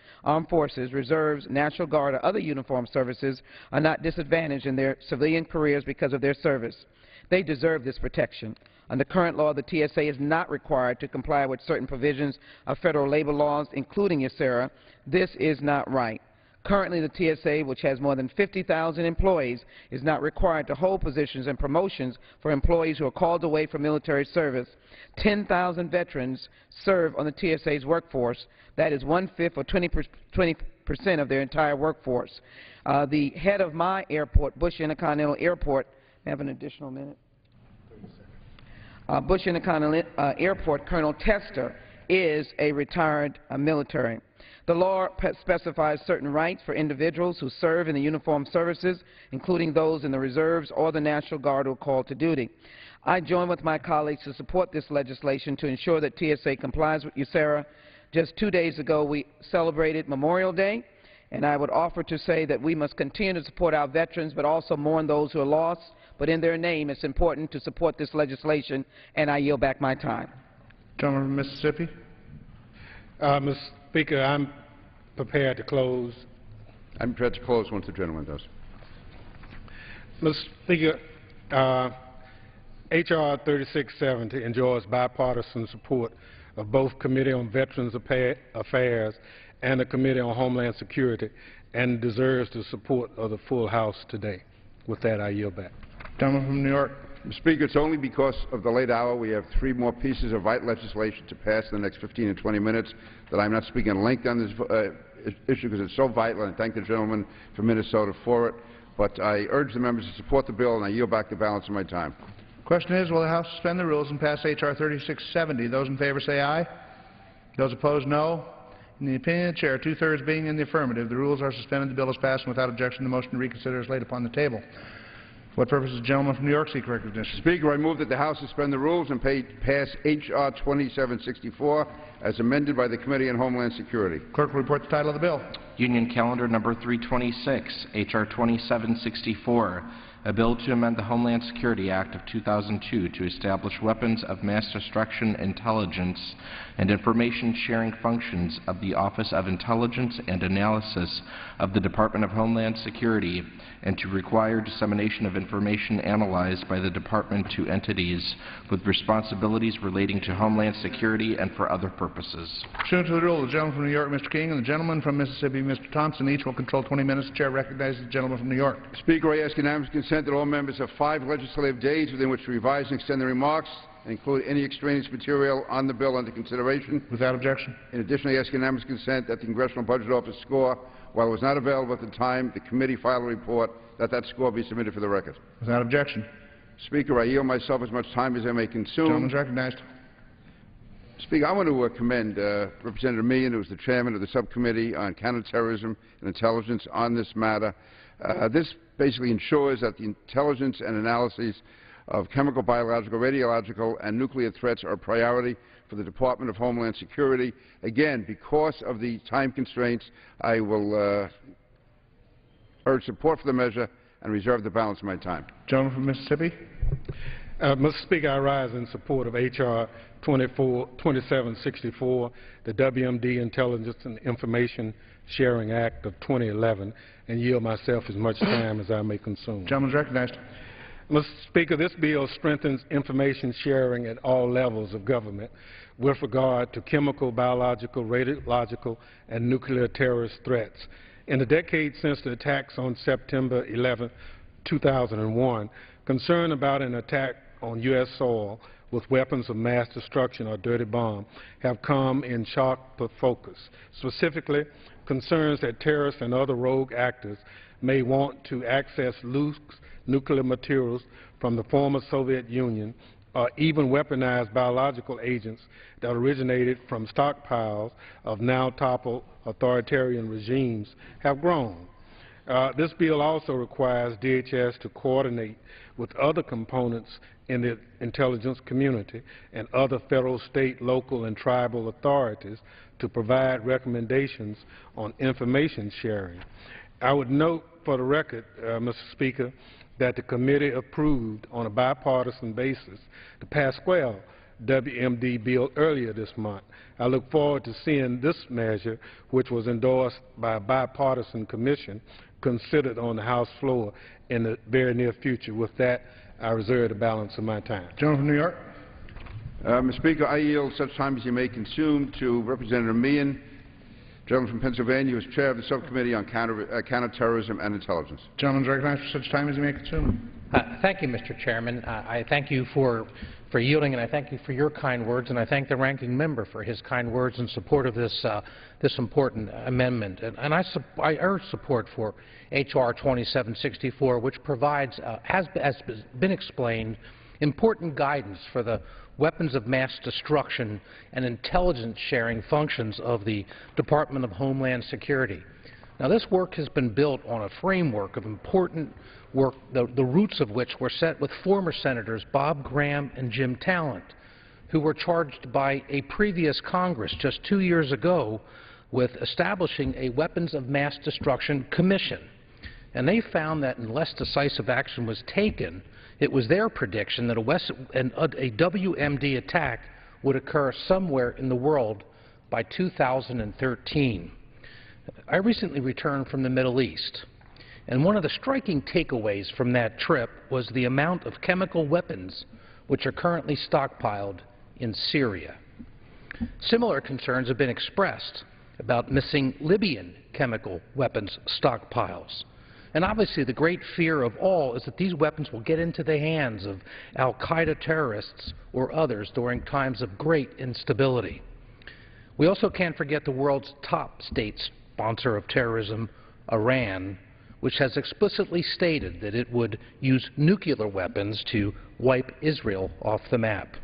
National Guard, or other uniformed services are not disadvantaged in their civilian careers because of their service. They deserve this protection. Under current law, the TSA is not required to comply with certain provisions of federal labor laws, including USERRA. This is not right. Currently, the TSA, which has more than 50,000 employees, is not required to hold positions and promotions for employees who are called away from military service. 10,000 veterans serve on the TSA's workforce. That is 1/5 or 20% of their entire workforce. The head of my airport, Bush Intercontinental Airport, may I have an additional minute? Bush Intercontinental Airport, Colonel Tester, is a retired military. The law specifies certain rights for individuals who serve in the uniformed services, including those in the reserves or the National Guard who are called to duty. I join with my colleagues to support this legislation to ensure that TSA complies with USERRA. Just 2 days ago, we celebrated Memorial Day, And I would offer to say that we must continue to support our veterans, but also mourn those who are lost. But in their name, it's important to support this legislation, and I yield back my time. Gentleman from Mississippi. Mr. Speaker, I'm prepared to close. I'm prepared to close once the gentleman does. Mr. Speaker, H.R. 3670 enjoys bipartisan support of both Committee on Veterans Affairs and the Committee on Homeland Security, and deserves the support of the full House today. With that, I yield back. Gentleman from New York. Mr. Speaker, it's only because of the late hour. We have 3 more pieces of vital legislation to pass in the next 15 and 20 minutes that I'm not speaking at length on this issue because it's so vital, and I thank the gentleman from Minnesota for it. But I urge the members to support the bill, and I yield back the balance of my time. Question is, will the House suspend the rules and pass H.R. 3670? Those in favor say aye. Those opposed, no. In the opinion of the Chair, 2/3 being in the affirmative, the rules are suspended, the bill is passed, and without objection, the motion to reconsider is laid upon the table. For what purpose does the gentleman from New York seek recognition? Speaker, I move that the House suspend the rules and pass H.R. 2764 as amended by the Committee on Homeland Security. Clerk will report the title of the bill. Union Calendar number 326, H.R. 2764, a bill to amend the Homeland Security Act of 2002 to establish weapons of mass destruction intelligence and information sharing functions of the Office of Intelligence and Analysis of the Department of Homeland Security, and to require dissemination of information analyzed by the Department to entities with responsibilities relating to Homeland Security and for other purposes. Pursuant to the rule, the gentleman from New York, Mr. King, and the gentleman from Mississippi, Mr. Thompson, each will control 20 minutes. The Chair recognizes the gentleman from New York. Speaker, I ask unanimous consent that all members have 5 legislative days within which to revise and extend their remarks and include any extraneous material on the bill under consideration. Without objection. In addition, I ask unanimous consent that the Congressional Budget Office score, while it was not available at the time the committee filed a report, that score be submitted for the record. Without objection. Speaker, I yield myself as much time as I may consume. Gentleman is recognized. Speaker, I want to commend Representative Meehan, who is the chairman of the subcommittee on counterterrorism and intelligence on this matter. This basically ensures that the intelligence and analyses of chemical, biological, radiological, and nuclear threats are a priority for the Department of Homeland Security. Again, because of the time constraints, I will urge support for the measure and reserve the balance of my time. Gentleman from Mississippi. Mr. Speaker, I rise in support of H.R. 2764, the WMD Intelligence and Information Sharing Act of 2011, and yield myself as much time as I may consume. Gentleman is recognized. Mr. Speaker, this bill strengthens information sharing at all levels of government with regard to chemical, biological, radiological, and nuclear terrorist threats. In the decade since the attacks on September 11, 2001, concern about an attack on U.S. soil with weapons of mass destruction or dirty bomb have come in sharp focus. Specifically, concerns that terrorists and other rogue actors may want to access loose nuclear materials from the former Soviet Union or even weaponized biological agents that originated from stockpiles of now toppled authoritarian regimes have grown. This bill also requires DHS to coordinate with other components in the intelligence community and other federal, state, local, and tribal authorities to provide recommendations on information sharing. I would note for the record, Mr. Speaker, that the committee approved on a bipartisan basis the Pasquale WMD bill earlier this month. I look forward to seeing this measure, which was endorsed by a bipartisan commission, considered on the House floor in the very near future. With that, I reserve the balance of my time. Gentleman from New York. Mr. Speaker, I yield such time as you may consume to Representative Meehan, gentleman from Pennsylvania, who is chair of the subcommittee on counterterrorism and intelligence. Gentleman is recognized for such time as you may consume. Thank you, Mr. Chairman. I thank you for yielding, and I thank you for your kind words, and I thank the ranking member for his kind words in support of this important amendment. And I urge support for H.R. 2764, which provides, has been explained, important guidance for the weapons of mass destruction and intelligence sharing functions of the Department of Homeland Security. Now, this work has been built on a framework of important work, the roots of which were set with former Senators Bob Graham and Jim Talent, who were charged by a previous Congress just 2 years ago with establishing a Weapons of Mass Destruction Commission. And they found that unless decisive action was taken, it was their prediction that a WMD attack would occur somewhere in the world by 2013. I recently returned from the Middle East, and one of the striking takeaways from that trip was the amount of chemical weapons which are currently stockpiled in Syria. Similar concerns have been expressed about missing Libyan chemical weapons stockpiles. And obviously the great fear of all is that these weapons will get into the hands of al-Qaeda terrorists or others during times of great instability. We also can't forget the world's top state sponsor of terrorism, Iran, which has explicitly stated that it would use nuclear weapons to wipe Israel off the map.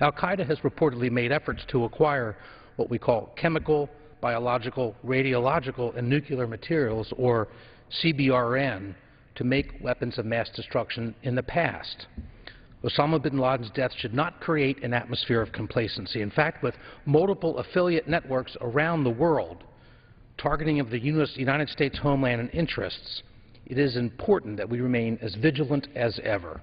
Al-Qaeda has reportedly made efforts to acquire what we call chemical, biological, radiological, and nuclear materials, or CBRN, to make weapons of mass destruction in the past. Osama bin Laden's death should not create an atmosphere of complacency. In fact, with multiple affiliate networks around the world targeting of the United States homeland and interests, it is important that we remain as vigilant as ever.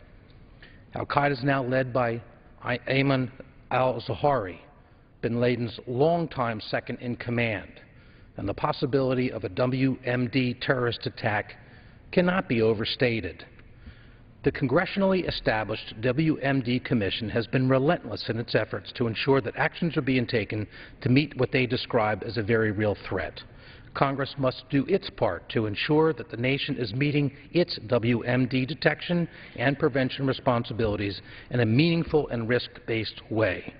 Al-Qaeda is now led by Ayman al-Zawahiri, bin Laden's longtime second-in-command, and the possibility of a WMD terrorist attack cannot be overstated. The congressionally established WMD Commission has been relentless in its efforts to ensure that actions are being taken to meet what they describe as a very real threat. Congress must do its part to ensure that the nation is meeting its WMD detection and prevention responsibilities in a meaningful and risk-based way.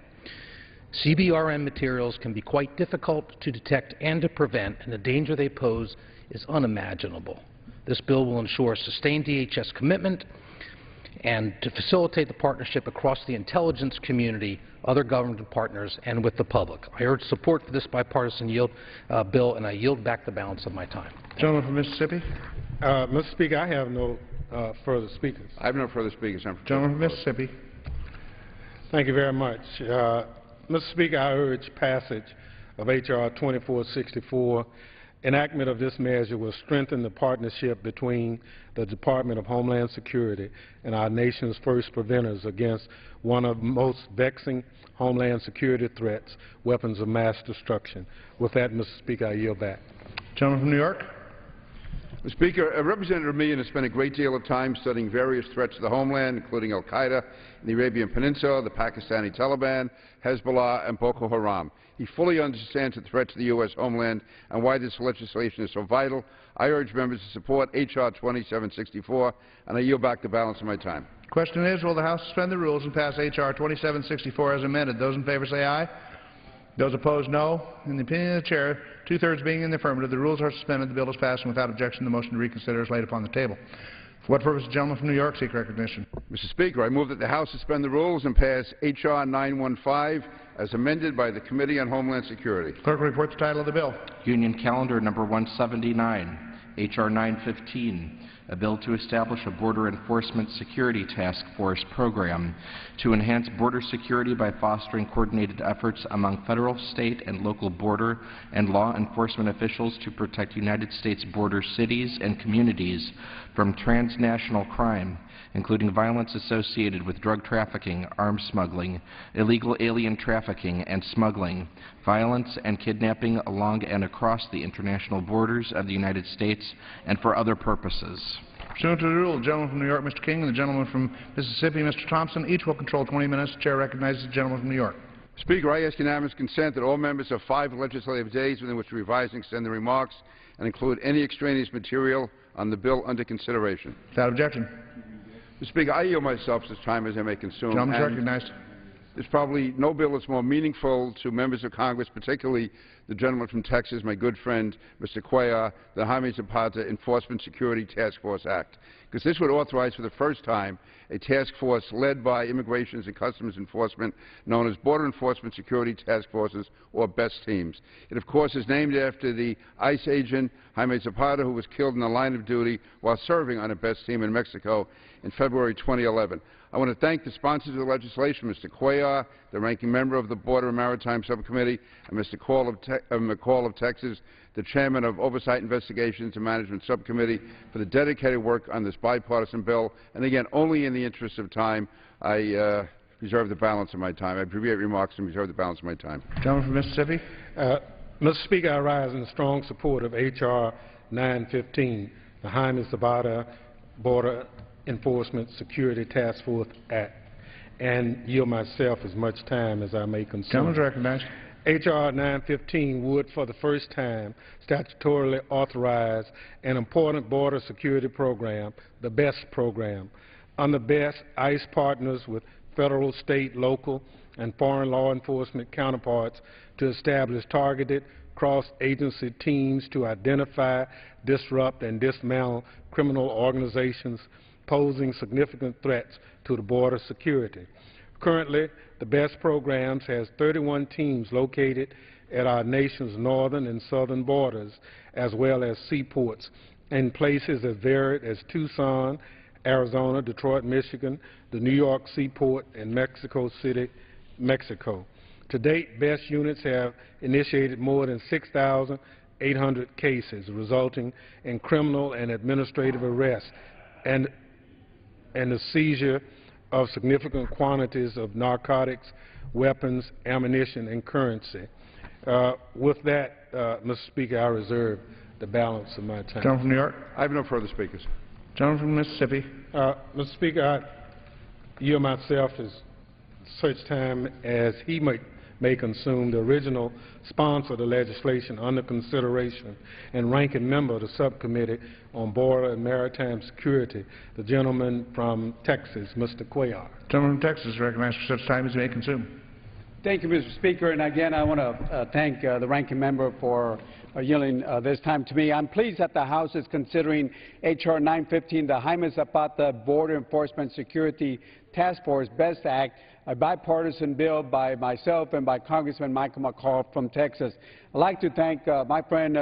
CBRN materials can be quite difficult to detect and to prevent, and the danger they pose is unimaginable. This bill will ensure sustained DHS commitment and to facilitate the partnership across the intelligence community, other government partners, and with the public. I urge support for this bipartisan bill, and I yield back the balance of my time. Gentleman from Mississippi. Mr. Speaker, I have no further speakers. I have no further speakers. Gentleman from Mississippi. Thank you very much. Mr. Speaker, I urge passage of H.R. 2464. Enactment of this measure will strengthen the partnership between the Department of Homeland Security and our nation's first preventers against one of the most vexing homeland security threats, weapons of mass destruction. With that, Mr. Speaker, I yield back. Gentleman from New York. Mr. Speaker, Representative Meehan has spent a great deal of time studying various threats to the homeland, including al-Qaeda in the Arabian Peninsula, the Pakistani Taliban, Hezbollah, and Boko Haram. He fully understands the threat to the U.S. homeland and why this legislation is so vital. I urge members to support H.R. 2764, and I yield back the balance of my time. Question is, will the House suspend the rules and pass H.R. 2764 as amended? Those in favor say aye. Those opposed, no. In the opinion of the Chair, two-thirds being in the affirmative, the rules are suspended, the bill is passed, and without objection, the motion to reconsider is laid upon the table. For what purpose, the gentleman from New York seek recognition? Mr. Speaker, I move that the House suspend the rules and pass H.R. 915 as amended by the Committee on Homeland Security. Clerk will report the title of the bill. Union Calendar number 179, H.R. 915, a bill to establish a Border Enforcement Security Task Force program to enhance border security by fostering coordinated efforts among federal, state, and local border and law enforcement officials to protect United States border cities and communities from transnational crime, including violence associated with drug trafficking, arms smuggling, illegal alien trafficking and smuggling, violence and kidnapping along and across the international borders of the United States, and for other purposes. Pursuant to the rule, the gentleman from New York, Mr. King, and the gentleman from Mississippi, Mr. Thompson, each will control 20 minutes. The Chair recognizes the gentleman from New York. Speaker, I ask unanimous consent that all members have 5 legislative days within which to revise and extend their remarks and include any extraneous material on the bill under consideration. Without objection. Mr. Speaker, I yield myself such time as I may consume. Gentleman is recognized. There's probably no bill that's more meaningful to members of Congress, particularly the gentleman from Texas, my good friend, Mr. Cuellar, the Jaime Zapata Enforcement Security Task Force Act, because this would authorize for the first time a task force led by Immigration and Customs Enforcement known as Border Enforcement Security Task Forces, or BEST teams. It, of course, is named after the ICE agent Jaime Zapata, who was killed in the line of duty while serving on a BEST team in Mexico in February 2011. I want to thank the sponsors of the legislation, Mr. Cuellar, the ranking member of the Border and Maritime Subcommittee, and Mr. McCall of Texas, the chairman of Oversight, Investigations and Management Subcommittee, for the dedicated work on this bipartisan bill. And again, only in the interest of time, I reserve the balance of my time. I abbreviate remarks and reserve the balance of my time. Gentleman from Mississippi. Mr. Speaker, I rise in strong support of H.R. 915, the Jaime Zapata Border Enforcement Security Task Force Act, and yield myself as much time as I may consume. Gentleman's recognized. H.R. 915 would, for the first time, statutorily authorize an important border security program, the BEST program. Under BEST, ICE partners with federal, state, local, and foreign law enforcement counterparts to establish targeted cross-agency teams to identify, disrupt, and dismantle criminal organizations posing significant threats to the border security. Currently, the BEST programs has 31 teams located at our nation's northern and southern borders, as well as seaports in places as varied as Tucson, Arizona, Detroit, Michigan, the New York seaport, and Mexico City, Mexico. To date, BEST units have initiated more than 6,800 cases, resulting in criminal and administrative arrests and the seizure of significant quantities of narcotics, weapons, ammunition, and currency. With that, Mr. Speaker, I reserve the balance of my time. Gentleman from New York. I have no further speakers. Gentleman from Mississippi. Mr. Speaker, I yield myself as such time as he may consume. The original sponsor of the legislation under consideration and ranking member of the subcommittee on border and maritime security, the gentleman from Texas, Mr. Cuellar. Gentleman from Texas is recognized for such time as he may consume. Thank you, Mr. Speaker. And again, I want to thank the ranking member for yielding this time to me. I'm pleased that the House is considering H.R. 915, the Jaime Zapata Border Enforcement Security Task Force BEST Act, a bipartisan bill by myself and by Congressman Michael McCall from Texas. I'd like to thank my friend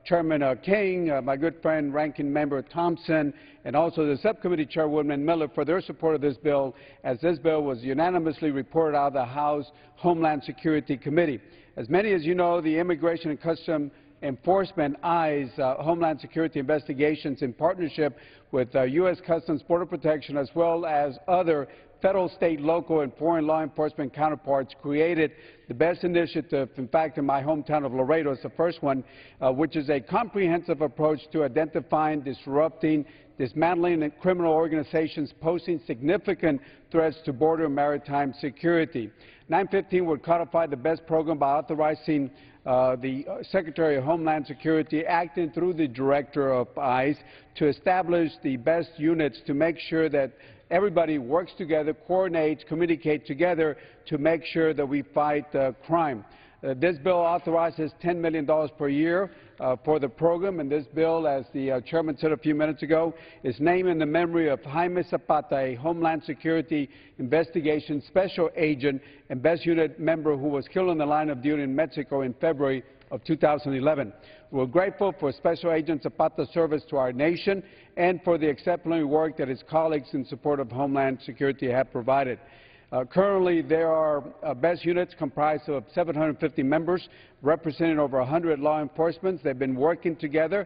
Chairman King, my good friend Ranking Member Thompson, and also the subcommittee chairwoman Miller for their support of this bill, as this bill was unanimously reported out of the House Homeland Security Committee. As many as you know, the Immigration and Customs Enforcement, ICE, Homeland Security Investigations, in partnership with U.S. Customs Border Protection, as well as other federal, state, local, and foreign law enforcement counterparts, created the BEST initiative. In fact, in my hometown of Laredo, it's the first one, which is a comprehensive approach to identifying, disrupting, dismantling criminal organizations posing significant threats to border and maritime security. 915 would codify the BEST program by authorizing the Secretary of Homeland Security, acting through the Director of ICE, to establish the BEST units to make sure that everybody works together, coordinates, communicates together to make sure that we fight crime. This bill authorizes $10 million per year for the program, and this bill, as the chairman said a few minutes ago, is named in the memory of Jaime Zapata, a Homeland Security Investigation Special Agent and BEST Unit member who was killed in the line of duty in Mexico in February of 2011. We're grateful for Special Agent Zapata's service to our nation and for the exemplary work that his colleagues in support of Homeland Security have provided. Currently, there are BEST units comprised of 750 members representing over 100 law enforcement. They've been working together.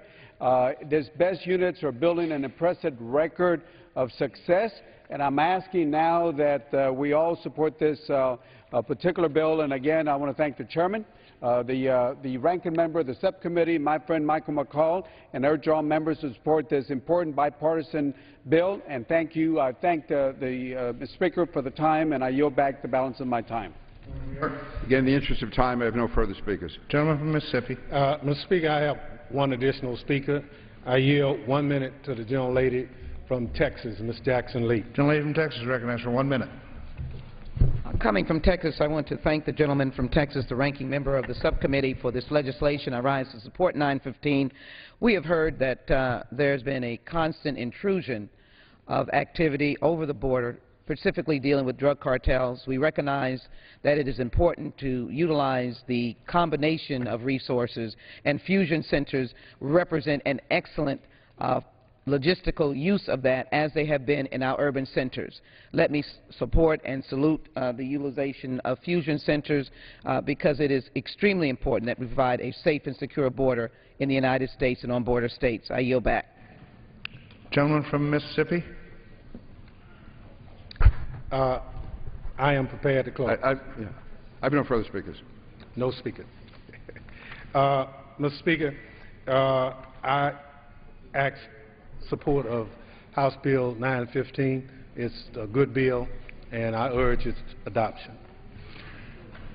These BEST units are building an impressive record of success, and I'm asking now that we all support this particular bill. And again, I want to thank the chairman, the ranking member of the subcommittee, my friend Michael McCall, and urge all members to support this important bipartisan bill. And thank you. I thank the Speaker for the time, and I yield back the balance of my time. Again, in the interest of time, I have no further speakers. Gentleman from Mississippi. Mr. Speaker, I have one additional speaker. I yield 1 minute to the gentlelady from Texas, Ms. Jackson Lee. Gentlelady from Texas is recognized for 1 minute. Coming from Texas, I want to thank the gentleman from Texas, the ranking member of the subcommittee, for this legislation. I rise to support 915. We have heard that there's been a constant intrusion of activity over the border, specifically dealing with drug cartels. We recognize that it is important to utilize the combination of resources, and fusion centers represent an excellent logistical use of that as they have been in our urban centers. Let me support and salute the utilization of fusion centers because it is extremely important that we provide a safe and secure border in the United States and on border states. I yield back. Gentleman from Mississippi. I am prepared to close. I have no further speakers. No speaker. Mr. Speaker, I ask support of House Bill 915. It's a good bill, and I urge its adoption.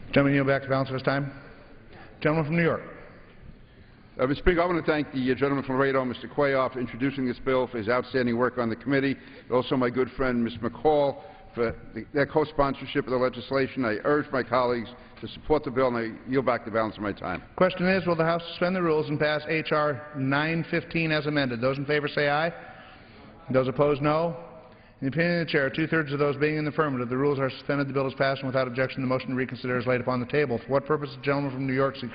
Gentleman, yield back the balance of his time. Gentleman from New York. Mr. Speaker, I want to thank the gentleman from Laredo, Mr. Cuellar, for introducing this bill, for his outstanding work on the committee, and also my good friend, Mr. McCall, for their co-sponsorship of the legislation. I urge my colleagues to support the bill, and I yield back the balance of my time. Question is, will the House suspend the rules and pass H.R. 915 as amended? Those in favor say aye. Those opposed, no. In the opinion of the Chair, two-thirds of those being in the affirmative, the rules are suspended, the bill is passed, and without objection, the motion to reconsider is laid upon the table. For what purpose does the gentleman from New York seek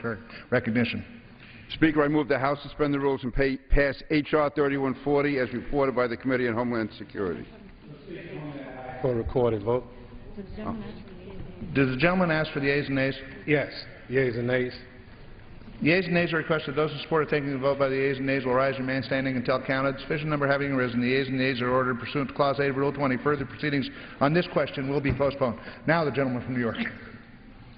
recognition? Speaker, I move the House suspend the rules and pass H.R. 3140 as reported by the Committee on Homeland Security. For a recorded vote. Does the gentleman ask for the yeas and nays? Yes. Yeas and nays. Yeas and nays are requested. Those in support of taking the vote by the yeas and nays will rise and remain standing until counted. Sufficient number having arisen, the yeas and nays are ordered pursuant to Clause 8 of Rule 20. Further proceedings on this question will be postponed. Now the gentleman from New York.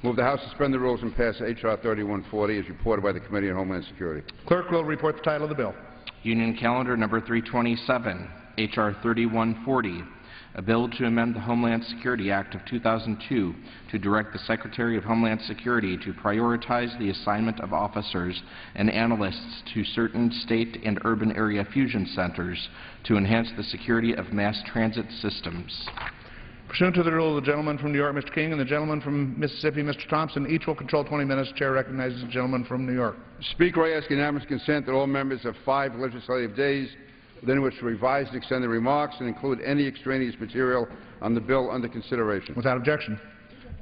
Move the House suspend the rules and pass H.R. 3140 as reported by the Committee on Homeland Security. Clerk will report the title of the bill. Union Calendar number 327, H.R. 3140, a bill to amend the Homeland Security Act of 2002 to direct the Secretary of Homeland Security to prioritize the assignment of officers and analysts to certain state and urban area fusion centers to enhance the security of mass transit systems. Pursuant to the rule of the gentleman from New York, Mr. King, and the gentleman from Mississippi, Mr. Thompson, each will control 20 minutes. The Chair recognizes the gentleman from New York. Speaker, I ask unanimous consent that all members have 5 legislative days within which to revise and extend their remarks and include any extraneous material on the bill under consideration. Without objection.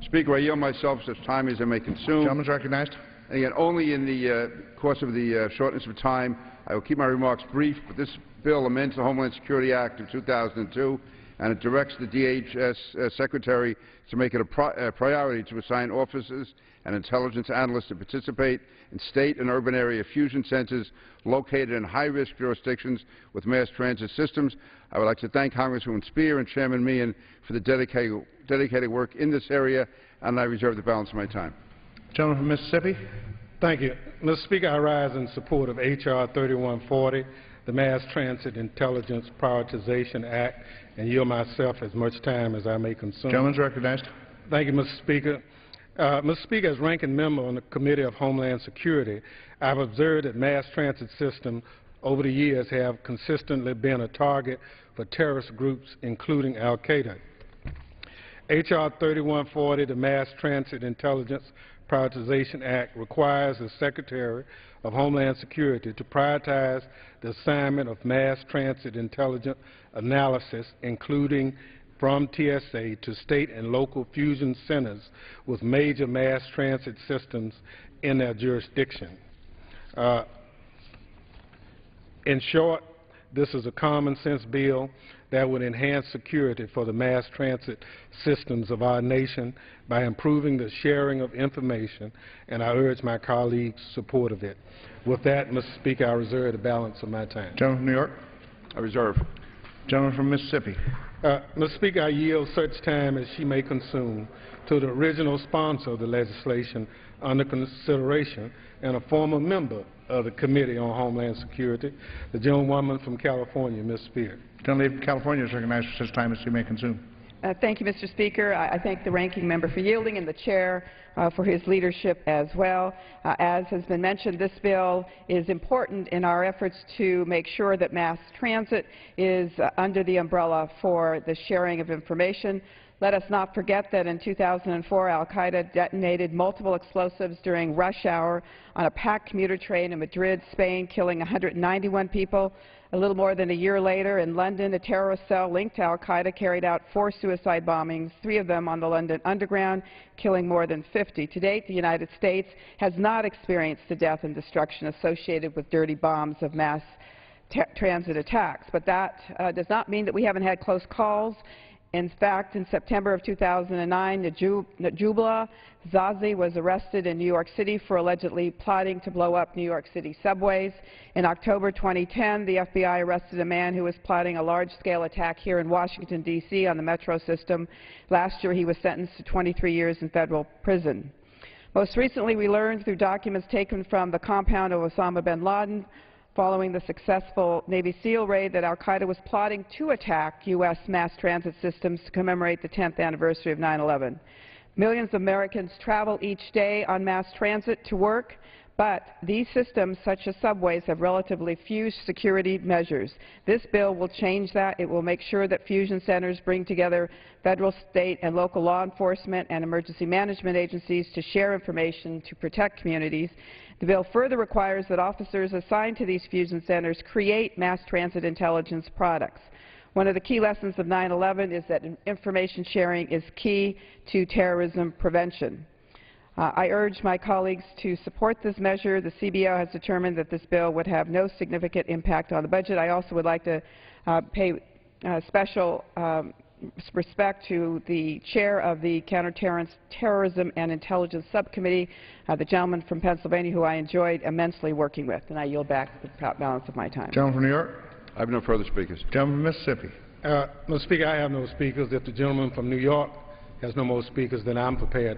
Speaker, I yield myself such time as I may consume. Gentleman is recognized. And again, only in the course of the shortness of time, I will keep my remarks brief, but this bill amends the Homeland Security Act of 2002, and it directs the DHS Secretary to make it a priority to assign officers and intelligence analysts to participate in state and urban area fusion centers located in high-risk jurisdictions with mass transit systems. I would like to thank Congresswoman Speer and Chairman Meehan for the dedicated work in this area, and I reserve the balance of my time. Gentleman from Mississippi. Thank you. Mr. Speaker, I rise in support of H.R. 3140, the Mass Transit Intelligence Prioritization Act, and yield myself as much time as I may consume. Gentleman is recognized. Thank you, Mr. Speaker. Mr. Speaker, as ranking member on the Committee of Homeland Security, I've observed that mass transit systems over the years have consistently been a target for terrorist groups, including Al-Qaeda. H.R. 3140, the Mass Transit Intelligence Prioritization Act, requires the Secretary of Homeland Security to prioritize the assignment of mass transit intelligence analysis, including from TSA to state and local fusion centers with major mass transit systems in their jurisdiction. In short, this is a common-sense bill that would enhance security for the mass transit systems of our nation by improving the sharing of information, and I urge my colleagues' support of it. With that, Mr. Speaker, I reserve the balance of my time. Gentleman from New York. I reserve. Gentleman from Mississippi. Mr. Speaker, I yield such time as she may consume to the original sponsor of the legislation under consideration and a former member of the Committee on Homeland Security, the gentlewoman from California, Ms. Spear. Gentleman from California is recognized for such time as she may consume. Thank you, Mr. Speaker. I thank the ranking member for yielding and the chair for his leadership as well. As has been mentioned, this bill is important in our efforts to make sure that mass transit is under the umbrella for the sharing of information. Let us not forget that in 2004, al-Qaeda detonated multiple explosives during rush hour on a packed commuter train in Madrid, Spain, killing 191 people. A little more than a year later, in London, a terrorist cell linked to al-Qaeda carried out 4 suicide bombings, 3 of them on the London Underground, killing more than 50. To date, the United States has not experienced the death and destruction associated with dirty bombs of mass transit attacks. But that does not mean that we haven't had close calls. In fact, in September of 2009, Najibullah Zazi was arrested in New York City for allegedly plotting to blow up New York City subways. In October 2010, the FBI arrested a man who was plotting a large-scale attack here in Washington, D.C. on the metro system. Last year, he was sentenced to 23 years in federal prison. Most recently, we learned through documents taken from the compound of Osama bin Laden following the successful Navy SEAL raid that al-Qaeda was plotting to attack U.S. mass transit systems to commemorate the 10th anniversary of 9/11. Millions of Americans travel each day on mass transit to work, but these systems, such as subways, have relatively few security measures. This bill will change that. It will make sure that fusion centers bring together federal, state, and local law enforcement and emergency management agencies to share information to protect communities. The bill further requires that officers assigned to these fusion centers create mass transit intelligence products. One of the key lessons of 9/11 is that information sharing is key to terrorism prevention. I urge my colleagues to support this measure. The CBO has determined that this bill would have no significant impact on the budget. I also would like to pay special respect to the chair of the Counterterrorism and Intelligence Subcommittee, the gentleman from Pennsylvania who I enjoyed immensely working with. And I yield back the balance of my time. Gentleman from New York. I have no further speakers. Gentleman from Mississippi. Mr. Speaker, I have no speakers. If the gentleman from New York has no more speakers, then I'm prepared to